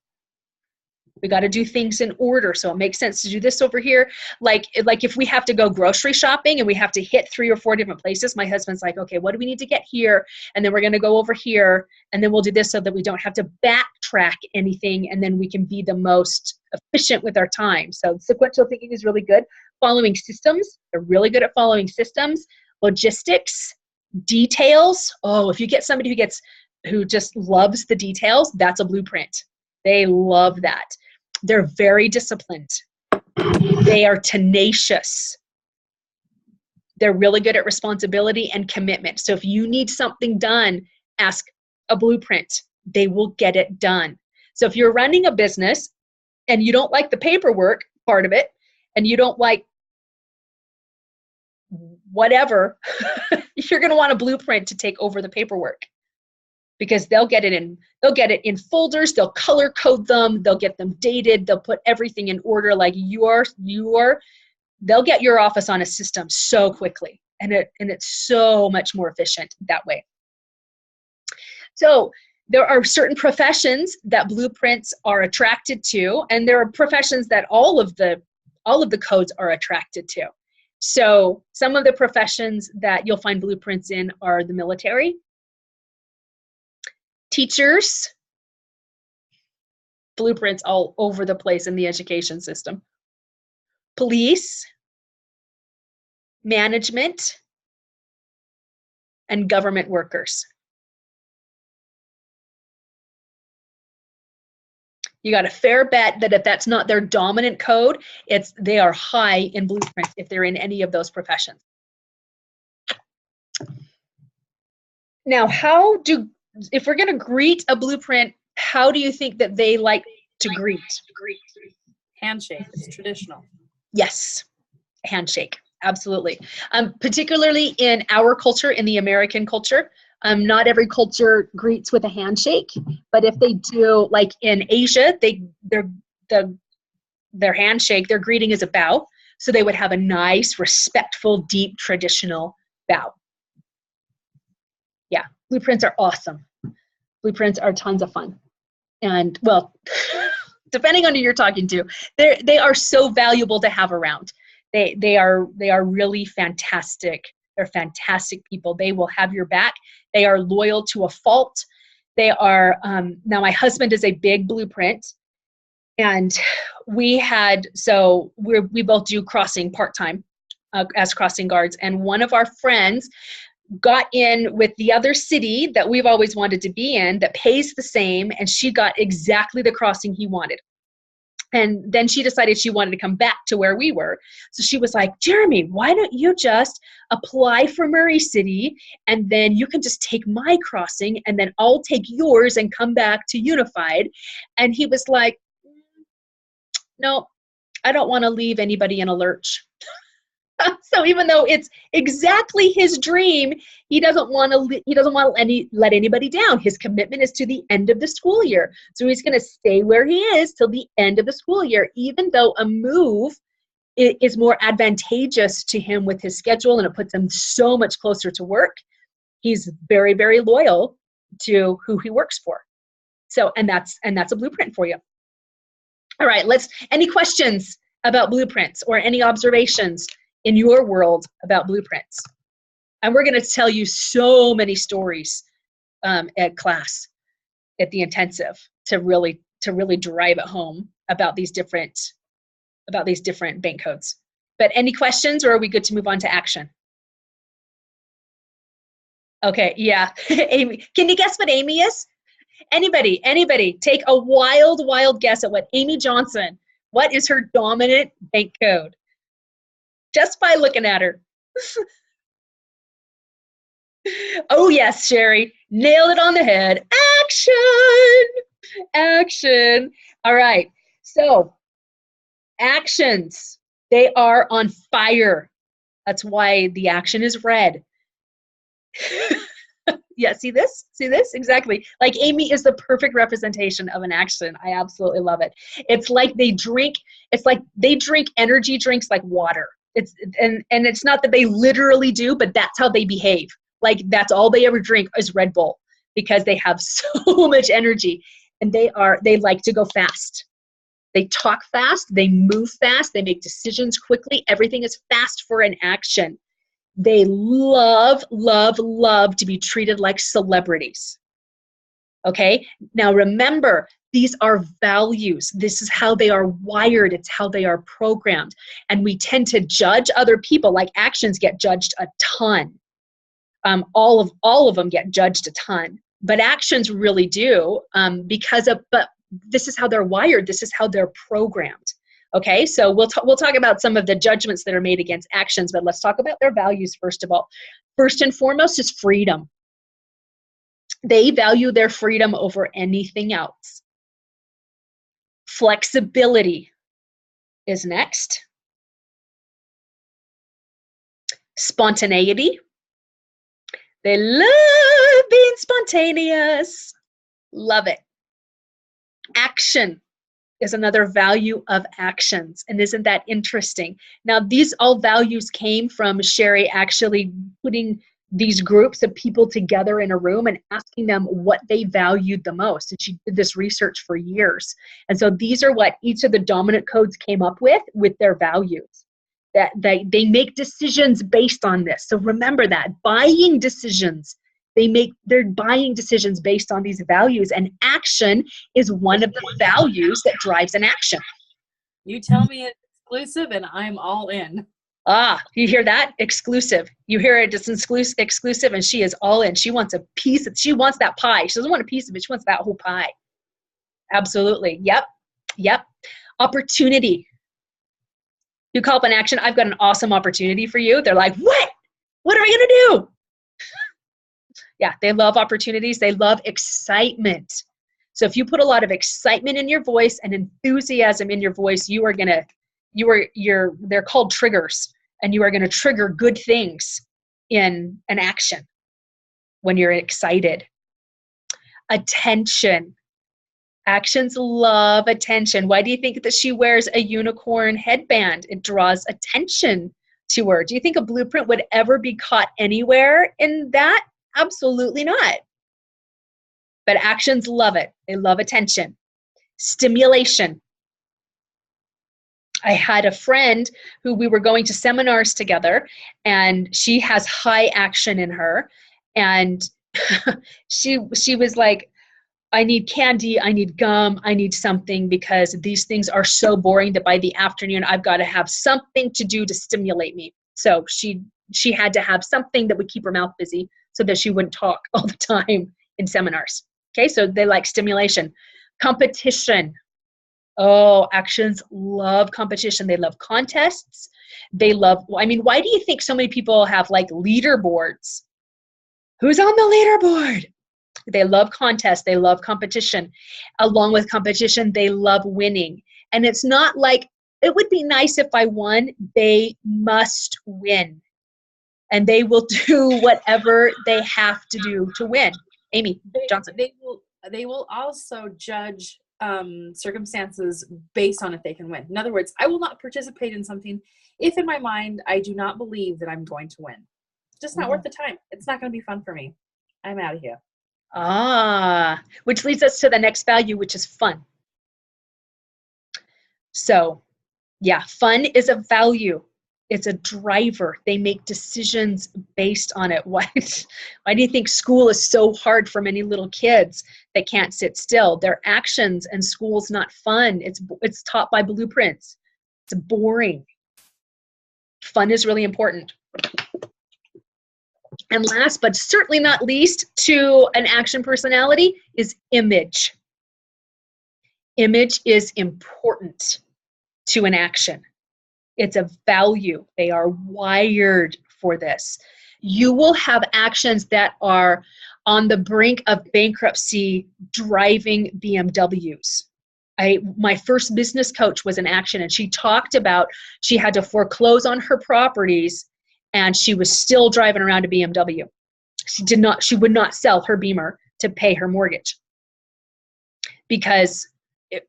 S1: We got to do things in order, so it makes sense to do this over here. Like if we have to go grocery shopping and we have to hit 3 or 4 different places, my husband's like, okay, what do we need to get here? And then we're going to go over here, and then we'll do this so that we don't have to backtrack anything, and then we can be the most efficient with our time. So sequential thinking is really good. Following systems, they're really good at following systems. Logistics, details. Oh, if you get somebody who just loves the details, that's a blueprint. They love that. They're very disciplined. They are tenacious. They're really good at responsibility and commitment. So if you need something done, ask a blueprint. They will get it done. So if you're running a business and you don't like the paperwork part of it, and you don't like whatever, you're going to want a blueprint to take over the paperwork, because they'll get it in folders, they'll color code them, they'll get them dated, they'll put everything in order. Like they'll get your office on a system so quickly, and it's so much more efficient that way. So there are certain professions that blueprints are attracted to, and there are professions that all of the codes are attracted to. So some of the professions that you'll find blueprints in are the military, teachers, blueprints all over the place in the education system, police, management, and government workers. You got a fair bet that if that's not their dominant code, they are high in blueprints if they're in any of those professions. Now, if we're going to greet a blueprint, how do you think that they like to greet?
S4: Handshake. It's traditional.
S1: Yes, handshake. Absolutely. Particularly in our culture, in the American culture, not every culture greets with a handshake, but if they do, like in Asia, their handshake, their greeting is a bow. So they would have a nice, respectful, deep, traditional bow. Yeah, blueprints are awesome. Blueprints are tons of fun. And well, depending on who you're talking to, they are so valuable to have around. They are really fantastic. They're fantastic people. They will have your back. They are loyal to a fault. They are, now my husband is a big blueprint, and we both do crossing part-time as crossing guards. And one of our friends got in with the other city that we've always wanted to be in that pays the same, and she got exactly the crossing he wanted. And then she decided she wanted to come back to where we were. So she was like, Jeremy, why don't you just apply for Murray City, and then you can just take my crossing, and then I'll take yours and come back to Unified. And he was like, no, I don't want to leave anybody in a lurch. So even though it's exactly his dream, he doesn't want to let anybody down. His commitment is to the end of the school year. So he's going to stay where he is till the end of the school year, even though a move is more advantageous to him with his schedule, and it puts him so much closer to work. He's very, very loyal to who he works for. So, and that's a blueprint for you. All right, any questions about blueprints or any observations in your world about blueprints? And we're going to tell you so many stories at class, at the intensive, to really drive it home about these different bank codes. But any questions, or are we good to move on to action? Okay, yeah. Amy, can you guess what Amy is? Anybody, take a wild guess at what Amy Johnson, what is her dominant bank code? Just by looking at her. Oh yes, Sherry, nailed it on the head. Action. All right, so actions. They are on fire. That's why the action is red. Yeah, see this? See this? Exactly. Like Amy is the perfect representation of an action. I absolutely love it. It's like they drink energy drinks like water. And it's not that they literally do, but that's how they behave. Like that's all they ever drink is Red Bull because they have so much energy and they like to go fast. They talk fast, they move fast, they make decisions quickly. Everything is fast for an action. They love, love, love to be treated like celebrities. Okay? Now remember, these are values. This is how they are wired. It's how they are programmed. And we tend to judge other people, like actions get judged a ton. All of them get judged a ton. But actions really do but this is how they're wired. This is how they're programmed. Okay, so we'll talk about some of the judgments that are made against actions, but let's talk about their values first of all. First and foremost is freedom. They value their freedom over anything else. Flexibility is next. Spontaneity. They love being spontaneous. Love it. Action is another value of actions. And isn't that interesting? Now, these all values came from Sherry actually putting these groups of people together in a room and asking them what they valued the most. And she did this research for years. And so these are what each of the dominant codes came up with their values. That they make decisions based on this. So remember that. Buying decisions. They're buying decisions based on these values, and action is one of the values that drives an action.
S4: You tell me it's exclusive and I'm all in.
S1: Ah, you hear that? Exclusive. You hear it, it's exclusive, and she is all in. She wants a piece she wants that pie. She doesn't want a piece of it, she wants that whole pie. Absolutely. Yep. Opportunity. You call up an action, I've got an awesome opportunity for you. They're like, what? What are we going to do? Yeah, they love opportunities. They love excitement. So if you put a lot of excitement in your voice and enthusiasm in your voice, they're called triggers, and you are going to trigger good things in an action when you're excited. Attention. Actions love attention. Why do you think that she wears a unicorn headband? It draws attention to her. Do you think a blueprint would ever be caught anywhere in that? Absolutely not. But actions love it. They love attention. Stimulation. I had a friend who we were going to seminars together, and she has high action in her. And she was like, I need candy, I need gum, I need something, because these things are so boring that by the afternoon I've got to have something to do to stimulate me. So she had to have something that would keep her mouth busy so that she wouldn't talk all the time in seminars. Okay, so they like stimulation. Competition. Oh, actions love competition. They love contests. They love, why do you think so many people have like leaderboards? Who's on the leaderboard? They love contests. They love competition. Along with competition, they love winning. And it's not like, it would be nice if I won. They must win. And they will do whatever they have to do to win. Amy Johnson.
S4: They will also judge circumstances based on if they can win. In other words, I will not participate in something if in my mind I do not believe that I'm going to win. Just not worth the time. It's not going to be fun for me. I'm out of here.
S1: Ah, which leads us to the next value, which is fun. So, yeah, fun is a value. It's a driver. They make decisions based on it. Why do you think school is so hard for many little kids that can't sit still? Their actions, and school's not fun. It's taught by blueprints. It's boring. Fun is really important. And last but certainly not least to an action personality is image. Image is important to an action. It's a value. They are wired for this. You will have actions that are on the brink of bankruptcy driving BMWs. My first business coach was in action, and she talked about she had to foreclose on her properties and she was still driving around a BMW. She would not sell her Beamer to pay her mortgage because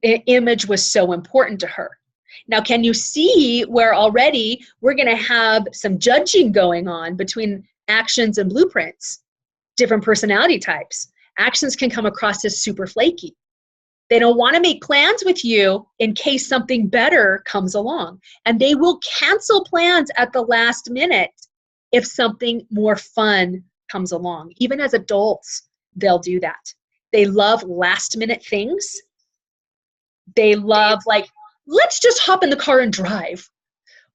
S1: image was so important to her. Now, can you see where already we're going to have some judging going on between actions and blueprints? Different personality types. Actions can come across as super flaky. They don't want to make plans with you in case something better comes along. And they will cancel plans at the last minute if something more fun comes along. Even as adults, they'll do that. They love last minute things. They love, like, let's just hop in the car and drive.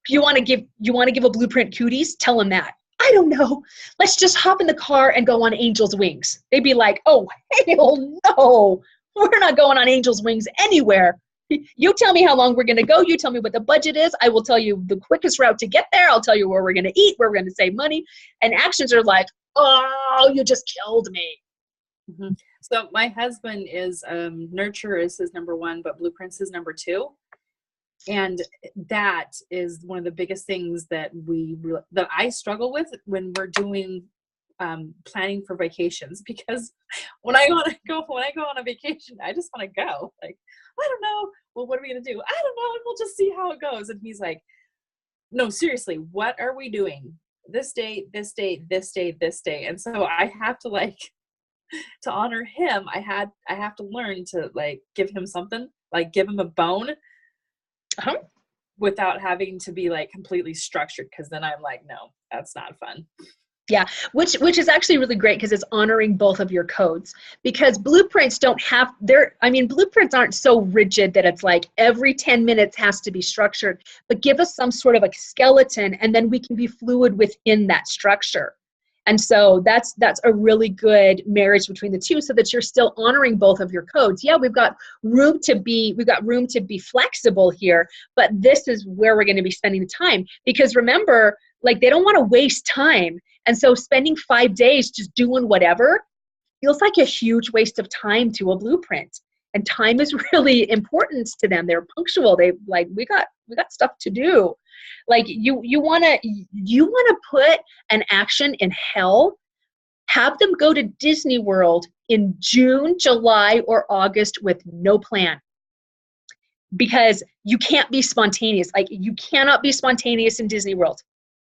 S1: You want to give a blueprint cooties? Tell them that. I don't know. Let's just hop in the car and go on Angel's Wings. They'd be like, oh, hell no. We're not going on Angel's Wings anywhere. You tell me how long we're going to go. You tell me what the budget is. I will tell you the quickest route to get there. I'll tell you where we're going to eat, where we're going to save money. And actions are like, oh, you just killed me.
S4: Mm-hmm. So my husband is nurture is his number one, but blueprints is number two. And that is one of the biggest things that that I struggle with when we're doing planning for vacations, because when I go on a vacation, I just want to go. Like, I don't know. Well, what are we going to do? I don't know. And we'll just see how it goes. And he's like, no, seriously, what are we doing? This date, this date, this date, this date. And so I have to, like, to honor him, I have to learn to, like, give him something, like give him a bone without having to be, like, completely structured. Cause then I'm like, no, that's not fun.
S1: Yeah, which is actually really great because it's honoring both of your codes, because blueprints blueprints aren't so rigid that it's like every 10 minutes has to be structured, but give us some sort of a skeleton and then we can be fluid within that structure. And so that's a really good marriage between the two, so that you're still honoring both of your codes. Yeah, we've got room to be flexible here, but this is where we're going to be spending the time, because remember, like, they don't want to waste time. And so spending 5 days just doing whatever feels like a huge waste of time to a blueprint. And time is really important to them. They're punctual. They like, we got stuff to do. Like, you want to put an action in hell, have them go to Disney World in June, July, or August with no plan. Because you can't be spontaneous. Like, you cannot be spontaneous in Disney World.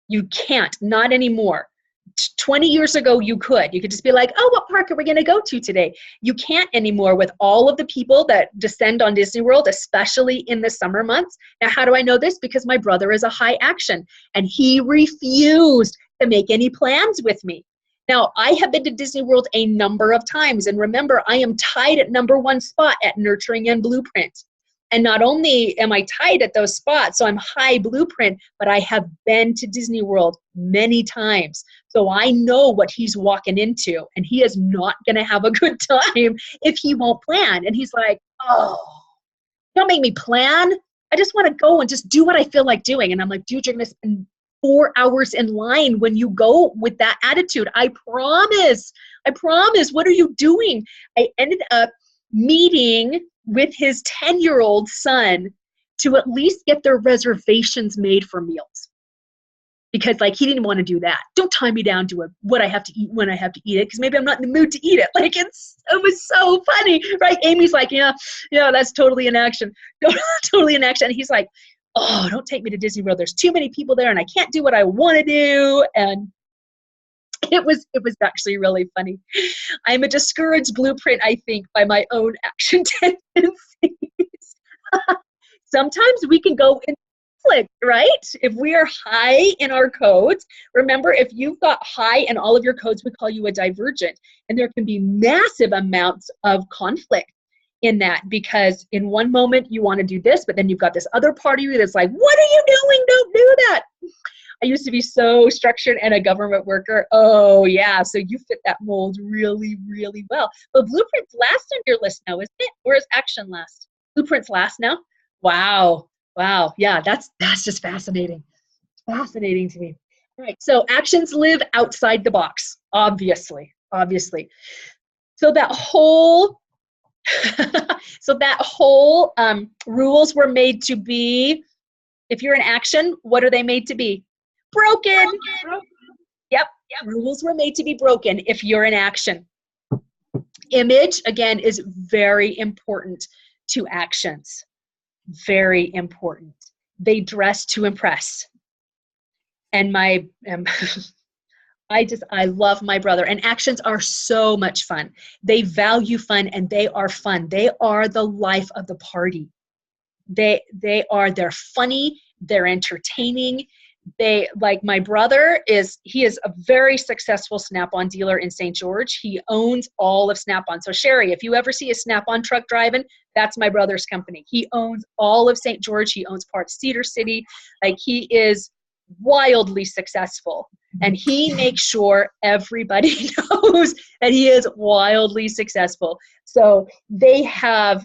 S1: You can't, not anymore. 20 years ago, you could just be like, oh, what park are we going to go to today? You can't anymore with all of the people that descend on Disney World, especially in the summer months. Now, how do I know this? Because my brother is a high action and he refused to make any plans with me. Now, I have been to Disney World a number of times. And remember, I am tied at number one spot at Nurturing and Blueprint. And not only am I tied at those spots, so I'm high blueprint, but I have been to Disney World many times. So I know what he's walking into, and he is not going to have a good time if he won't plan. And he's like, oh, don't make me plan. I just want to go and just do what I feel like doing. And I'm like, dude, you're going to spend 4 hours in line when you go with that attitude. I promise. What are you doing? I ended up meeting with his 10-year-old son to at least get their reservations made for meals. Because, like, he didn't want to do that. Don't tie me down to what I have to eat when I have to eat it, because maybe I'm not in the mood to eat it. Like, it was so funny, right? Amy's like, yeah, that's totally in action. Totally in action. And he's like, oh, don't take me to Disney World. There's too many people there and I can't do what I want to do. And it was actually really funny. I'm a discouraged blueprint, I think, by my own action tendencies. Sometimes we can go in conflict, right? If we are high in our codes, remember, if you've got high in all of your codes, we call you a divergent. And there can be massive amounts of conflict in that, because in one moment you want to do this, but then you've got this other part of you that's like, what are you doing? Don't do that. I used to be so structured and a government worker. Oh, yeah. So you fit that mold really, really well. But blueprints last on your list now, isn't it? Or is action last? Blueprints last now? Wow. Yeah, that's just fascinating. Fascinating to me. All right. So actions live outside the box, obviously. So that whole So that whole rules were made to be, if you're in action, what are they made to be? Broken. Yep. Rules were made to be broken if you're in action. Image, again, is very important to actions. Very important. They dress to impress. And I love my brother. And actions are so much fun. They value fun, and they are fun. They are the life of the party. They're funny, they're entertaining. Like my brother he is a very successful Snap-on dealer in St. George. He owns all of Snap-on. So Sherry, if you ever see a Snap-on truck driving, that's my brother's company. He owns all of St. George. He owns part of Cedar City. Like, he is wildly successful, and he makes sure everybody knows that he is wildly successful. So they've got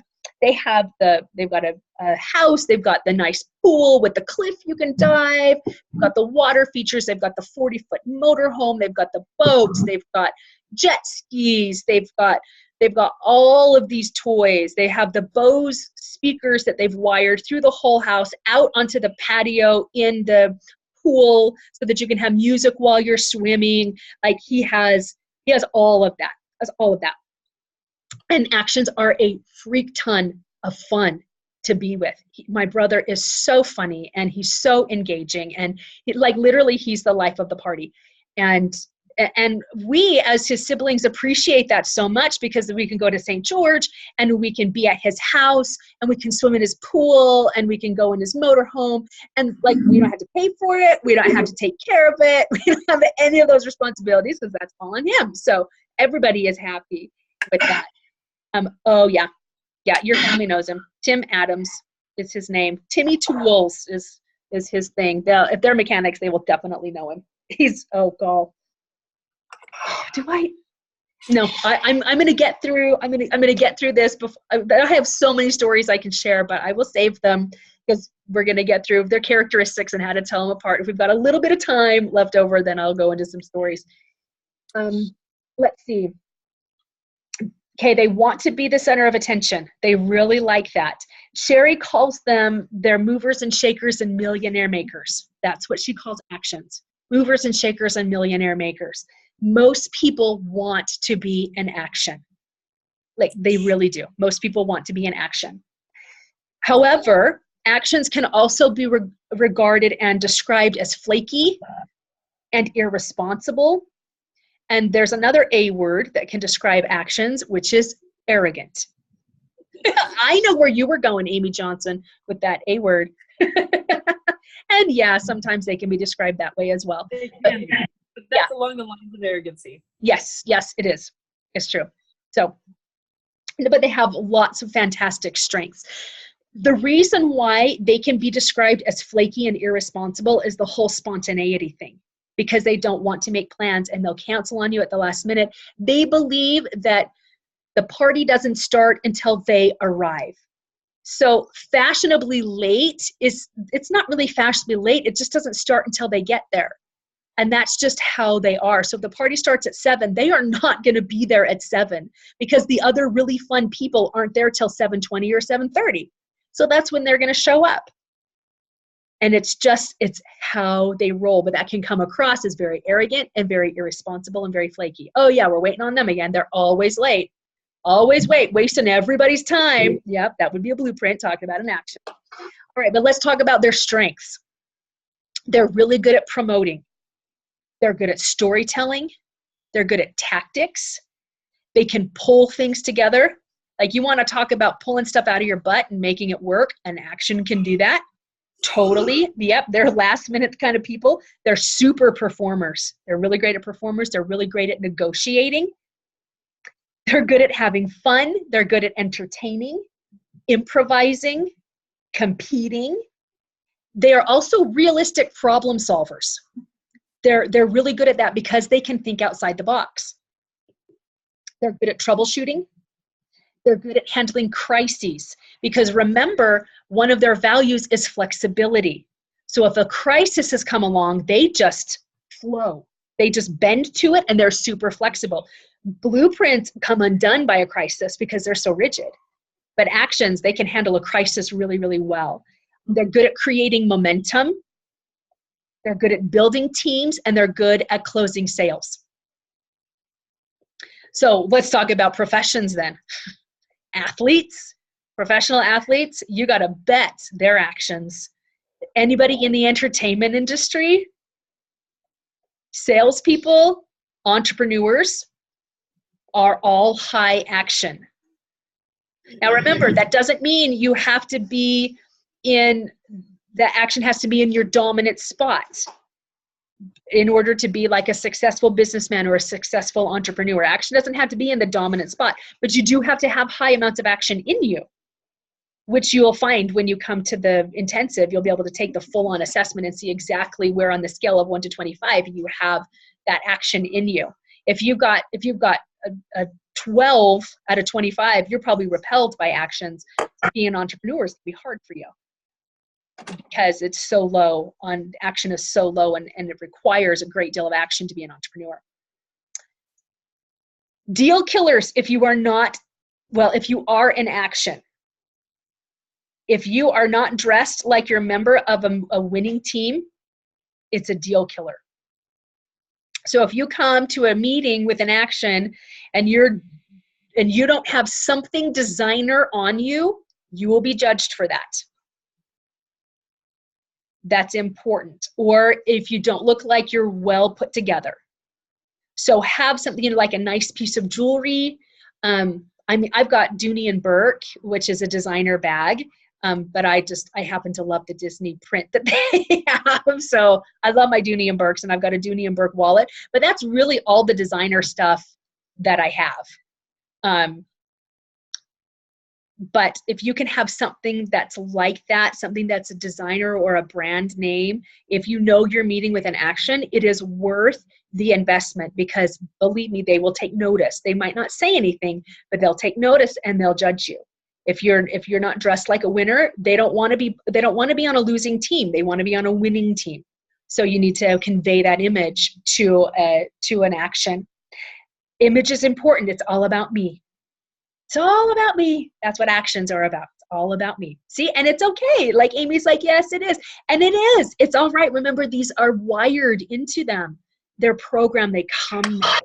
S1: a house, they've got the nice pool with the cliff you can dive, they've got the water features, they've got the 40-foot motorhome, they've got the boats, they've got jet skis, they've got all of these toys. They have the Bose speakers that they've wired through the whole house out onto the patio in the pool so that you can have music while you're swimming. Like, he has all of that. And actions are a freak ton of fun to be with. My brother is so funny, and he's so engaging, and literally he's the life of the party. And we as his siblings appreciate that so much, because we can go to St. George and we can be at his house and we can swim in his pool and we can go in his motorhome, and we don't have to pay for it. We don't have to take care of it. We don't have any of those responsibilities, because that's all on him. So everybody is happy with that. Oh yeah, your family knows him. Tim Adams is his name. Timmy Tools is his thing. If they're mechanics, they will definitely know him. I'm gonna get through. I'm gonna get through this. I have so many stories I can share, but I will save them, because we're gonna get through their characteristics and how to tell them apart. If we've got a little bit of time left over, then I'll go into some stories. Let's see. Okay, they want to be the center of attention. They really like that. Sherry calls them their movers and shakers and millionaire makers. That's what she calls actions. Movers and shakers and millionaire makers. Most people want to be in action. Like, they really do. Most people want to be in action. However, actions can also be regarded and described as flaky and irresponsible. And there's another A word that can describe actions, which is arrogant. I know where you were going, Amy Johnson, with that A word. And yeah, sometimes they can be described that way as well.
S4: But that's along the lines of arrogancy.
S1: Yes, it is. It's true. So, but they have lots of fantastic strengths. The reason why they can be described as flaky and irresponsible is the whole spontaneity thing. Because they don't want to make plans and they'll cancel on you at the last minute. They believe that the party doesn't start until they arrive. So fashionably late it's not really fashionably late. It just doesn't start until they get there. And that's just how they are. So if the party starts at 7, they are not going to be there at 7, because the other really fun people aren't there till 7:20 or 7:30. So that's when they're going to show up. And it's how they roll. But that can come across as very arrogant and very irresponsible and very flaky. Oh yeah, we're waiting on them again. They're always late. Always wasting everybody's time. Yep, that would be a blueprint talking about an action. All right, but let's talk about their strengths. They're really good at promoting. They're good at storytelling. They're good at tactics. They can pull things together. Like, you want to talk about pulling stuff out of your butt and making it work. An action can do that. Totally. Yep. They're last minute kind of people. They're super performers. They're really great at performers. They're really great at negotiating. They're good at having fun. They're good at entertaining, improvising, competing. They are also realistic problem solvers. They're really good at that because they can think outside the box. They're good at troubleshooting. They're good at handling crises, because remember, one of their values is flexibility. So if a crisis has come along, they just flow. They just bend to it, and they're super flexible. Blueprints come undone by a crisis because they're so rigid. But actions, they can handle a crisis really, really well. They're good at creating momentum. They're good at building teams, and they're good at closing sales. So let's talk about professions then. Athletes, professional athletes, you got to bet their actions. Anybody in the entertainment industry, salespeople, entrepreneurs are all high action. Now remember, that doesn't mean you have to be in, the action has to be in your dominant spot in order to be like a successful businessman or a successful entrepreneur. Action doesn't have to be in the dominant spot, but you do have to have high amounts of action in you, which you'll find when you come to the intensive. You'll be able to take the full-on assessment and see exactly where on the scale of 1 to 25 you have that action in you. If you've got a 12 out of 25, you're probably repelled by actions. Being an entrepreneur is going to be hard for you because it's so low on, action is so low, and it requires a great deal of action to be an entrepreneur. Deal killers, if you are not, well, if you are in action, if you are not dressed like you're a member of a winning team, it's a deal killer. So if you come to a meeting with an action and you don't have something designer on you, you will be judged for that. That's important. Or if you don't look like you're well put together. So have something, like a nice piece of jewelry. I've got Dooney and Burke, which is a designer bag. But I happen to love the Disney print that they have. So I love my Dooney and Burkes, and I've got a Dooney and Burke wallet, but that's really all the designer stuff that I have. But if you can have something that's like that, something that's a designer or a brand name, if you know you're meeting with an action, it is worth the investment, because believe me, they will take notice. They might not say anything, but they'll take notice and they'll judge you. If you're not dressed like a winner, they don't want to be on a losing team. They want to be on a winning team. So you need to convey that image to an action. Image is important. It's all about me. It's all about me. That's what actions are about. It's all about me. See, and it's okay. Like Amy's like, yes, it is. And it is. It's all right. Remember, these are wired into them. They're programmed. They come that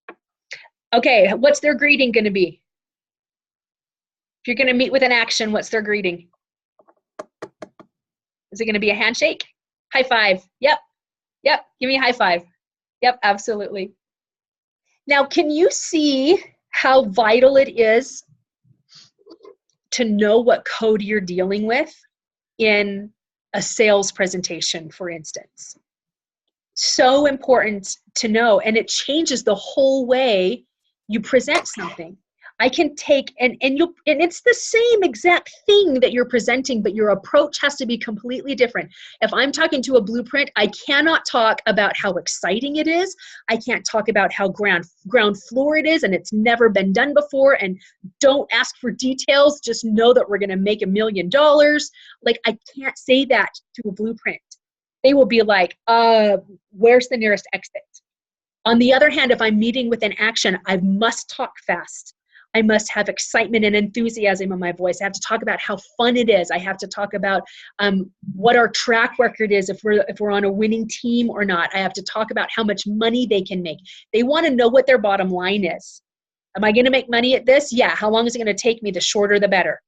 S1: way. Okay, what's their greeting going to be? If you're going to meet with an action, what's their greeting? Is it going to be a handshake? High five. Yep. Yep. Give me a high five. Yep, absolutely. Now, can you see how vital it is to know what code you're dealing with in a sales presentation, for instance? So important to know, and it changes the whole way you present something. I can take, and it's the same exact thing that you're presenting, but your approach has to be completely different. If I'm talking to a blueprint, I cannot talk about how exciting it is. I can't talk about how ground floor it is and it's never been done before, and don't ask for details. Just know that we're going to make $1 million. Like, I can't say that to a blueprint. They will be like, where's the nearest exit? On the other hand, if I'm meeting with an action, I must talk fast. I must have excitement and enthusiasm in my voice. I have to talk about how fun it is. I have to talk about what our track record is, if we're on a winning team or not. I have to talk about how much money they can make. They want to know what their bottom line is. Am I going to make money at this? Yeah. How long is it going to take me? The shorter, the better.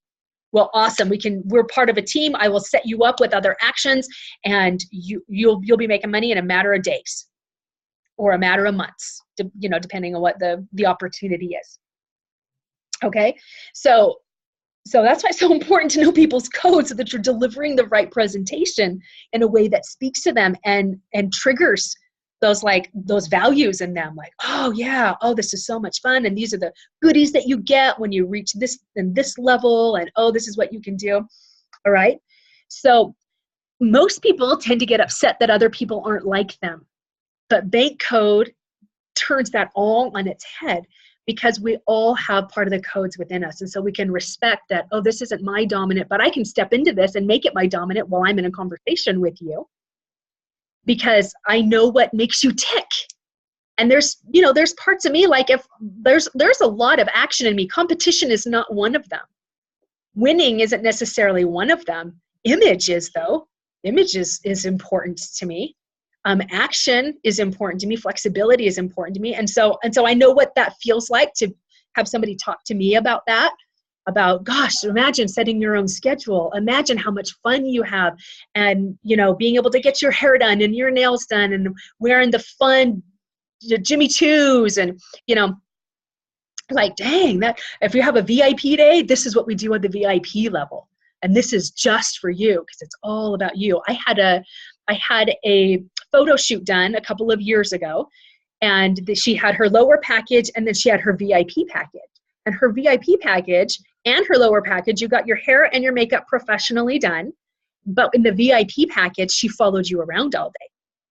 S1: Well, awesome. We're part of a team. I will set you up with other actions, and you'll be making money in a matter of days or a matter of months, depending on what the opportunity is. Okay, so that's why it's so important to know people's code, so that you're delivering the right presentation in a way that speaks to them and triggers those values in them. Like, oh yeah, oh, this is so much fun, and these are the goodies that you get when you reach this and this level, and oh, this is what you can do. All right, so most people tend to get upset that other people aren't like them, but bank code turns that all on its head, because we all have part of the codes within us. And so we can respect that, oh, this isn't my dominant, but I can step into this and make it my dominant while I'm in a conversation with you, because I know what makes you tick. And there's, there's parts of me, like if there's a lot of action in me. Competition is not one of them. Winning isn't necessarily one of them. Image is, though. Image is important to me. Action is important to me. Flexibility is important to me. And so I know what that feels like to have somebody talk to me about that, about, gosh, imagine setting your own schedule. Imagine how much fun you have, and, being able to get your hair done and your nails done and wearing the fun Jimmy Choos, and, like, dang, that if you have a VIP day, this is what we do at the VIP level. And this is just for you, because it's all about you. I had a photo shoot done a couple of years ago, and she had her lower package, and then she had her VIP package. And her VIP package and her lower package, you got your hair and your makeup professionally done. But in the VIP package, she followed you around all day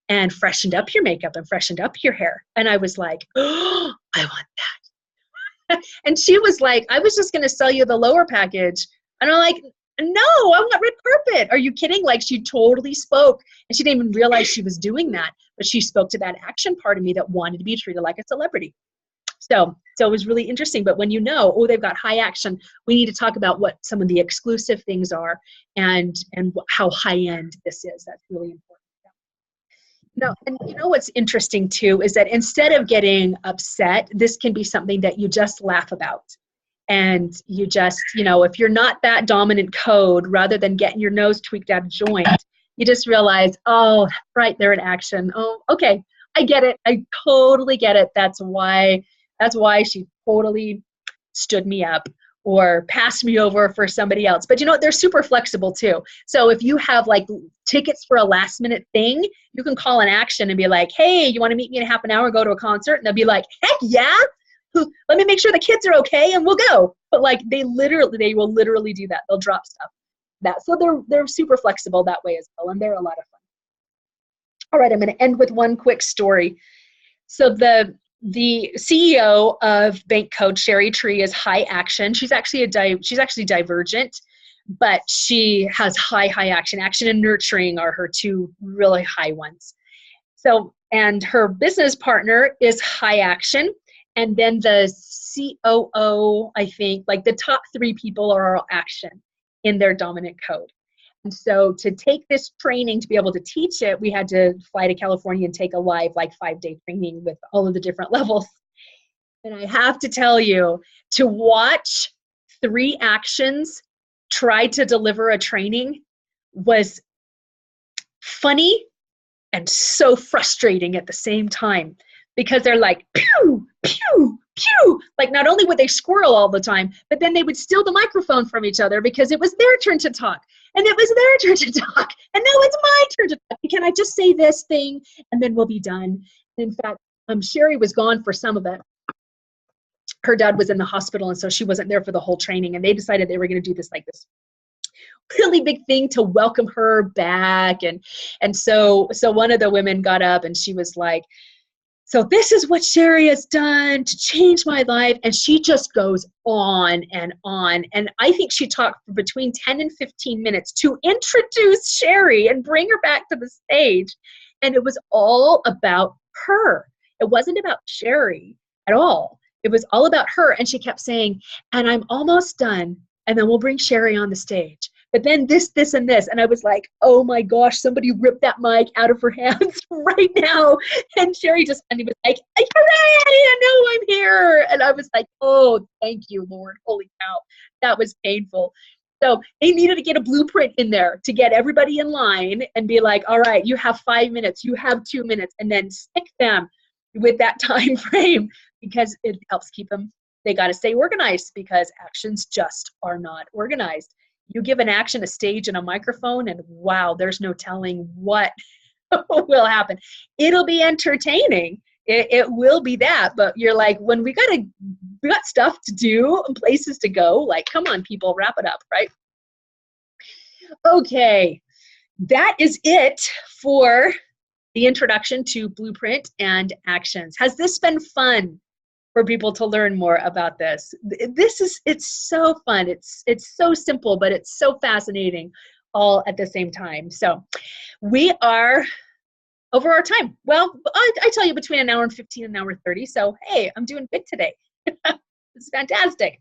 S1: and freshened up your makeup and freshened up your hair. And I was like, oh, I want that. And she was like, I was just going to sell you the lower package. And I'm like, no, I want red carpet. Are you kidding? Like, she totally spoke, and she didn't even realize she was doing that, but she spoke to that action part of me that wanted to be treated like a celebrity. So it was really interesting. But when they've got high action, we need to talk about what some of the exclusive things are and how high end this is. That's really important. No, and what's interesting too is that instead of getting upset, this can be something that you just laugh about. And you just, if you're not that dominant code, rather than getting your nose tweaked out of joint, you just realize, oh, right, they're in action. Oh, okay, I get it. I totally get it. That's why she totally stood me up or passed me over for somebody else. But they're super flexible too. So if you have like tickets for a last minute thing, you can call an action and be like, hey, you want to meet me in a half an hour, go to a concert? And they'll be like, heck yeah. Let me make sure the kids are okay and we'll go. But like they will literally do that. They'll drop stuff. So they're super flexible that way as well, and they're a lot of fun. All right, I'm going to end with one quick story. So the CEO of Bank Code, Sherry Tree, is high action. She's actually divergent, but she has high action. Action and nurturing are her two really high ones. So, and her business partner is high action. And then the COO, I think, like the top three people are all action in their dominant code. And so to take this training, to be able to teach it, we had to fly to California and take a live 5-day training with all of the different levels. And I have to tell you, to watch 3 actions try to deliver a training was funny and so frustrating at the same time. Because they're like, pew, pew, pew. Like, not only would they squirrel all the time, but then they would steal the microphone from each other because it was their turn to talk. And it was their turn to talk. And now it's my turn to talk. Can I just say this thing? And then we'll be done. In fact, Sherry was gone for some of it. Her dad was in the hospital, and so she wasn't there for the whole training. And they decided they were going to do this really big thing to welcome her back. And so one of the women got up and she was like, so this is what Sherry has done to change my life. And she just goes on and on. And I think she talked for between 10 and 15 minutes to introduce Sherry and bring her back to the stage. And it was all about her. It wasn't about Sherry at all. It was all about her. And she kept saying, and I'm almost done. And then we'll bring Sherry on the stage. But then this, and this. And I was like, oh my gosh, somebody ripped that mic out of her hands right now. And Sherry just was like, hooray, I know I'm here. And I was like, oh, thank you, Lord. Holy cow. That was painful. So they needed to get a blueprint in there to get everybody in line and be like, all right, you have 5 minutes, you have 2 minutes, and then stick them with that time frame, because it helps keep them. They got to stay organized, because actions just are not organized. You give an action a stage and a microphone, and wow, there's no telling what will happen. It'll be entertaining. It will be that, but you're like, when we got stuff to do and places to go, like, come on, people, wrap it up, right? Okay, that is it for the introduction to Blueprint and actions. Has this been fun for people to learn more about this? It's so fun. It's so simple, but it's so fascinating all at the same time. So we are over our time. Well, I tell you between an hour and 15, an hour and 30. So, hey, I'm doing good today. It's fantastic.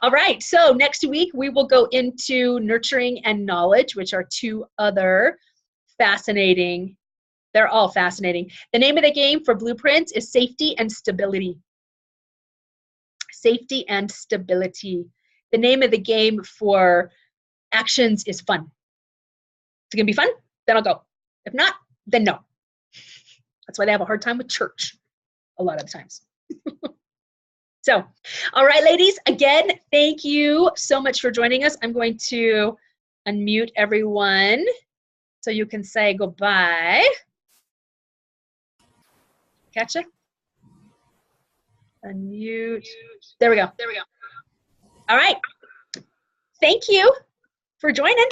S1: All right. So next week we will go into nurturing and knowledge, which are two other fascinating. They're all fascinating. The name of the game for Blueprints is Safety and Stability. Safety and Stability. The name of the game for Actions is Fun. It's going to be fun? Then I'll go. If not, then no. That's why they have a hard time with church a lot of the times. So, all right, ladies, again, thank you so much for joining us. I'm going to unmute everyone so you can say goodbye. Catcha? Unmute. There we go. There we go. All right. Thank you for joining.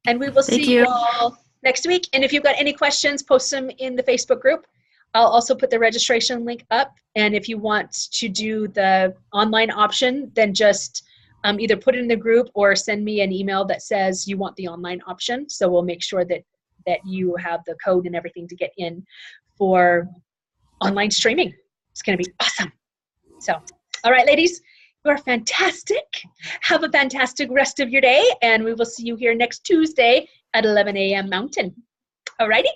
S1: And we will see you all next week. And if you've got any questions, post them in the Facebook group. I'll also put the registration link up. And if you want to do the online option, then just either put it in the group or send me an email that says you want the online option. So we'll make sure that you have the code and everything to get in for online streaming. It's going to be awesome. So, all right, ladies, you are fantastic. Have a fantastic rest of your day. And we will see you here next Tuesday at 11 a.m. Mountain. All righty?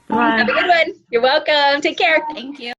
S2: Bye.
S1: Have a good one. You're welcome. Take care.
S3: Thank you.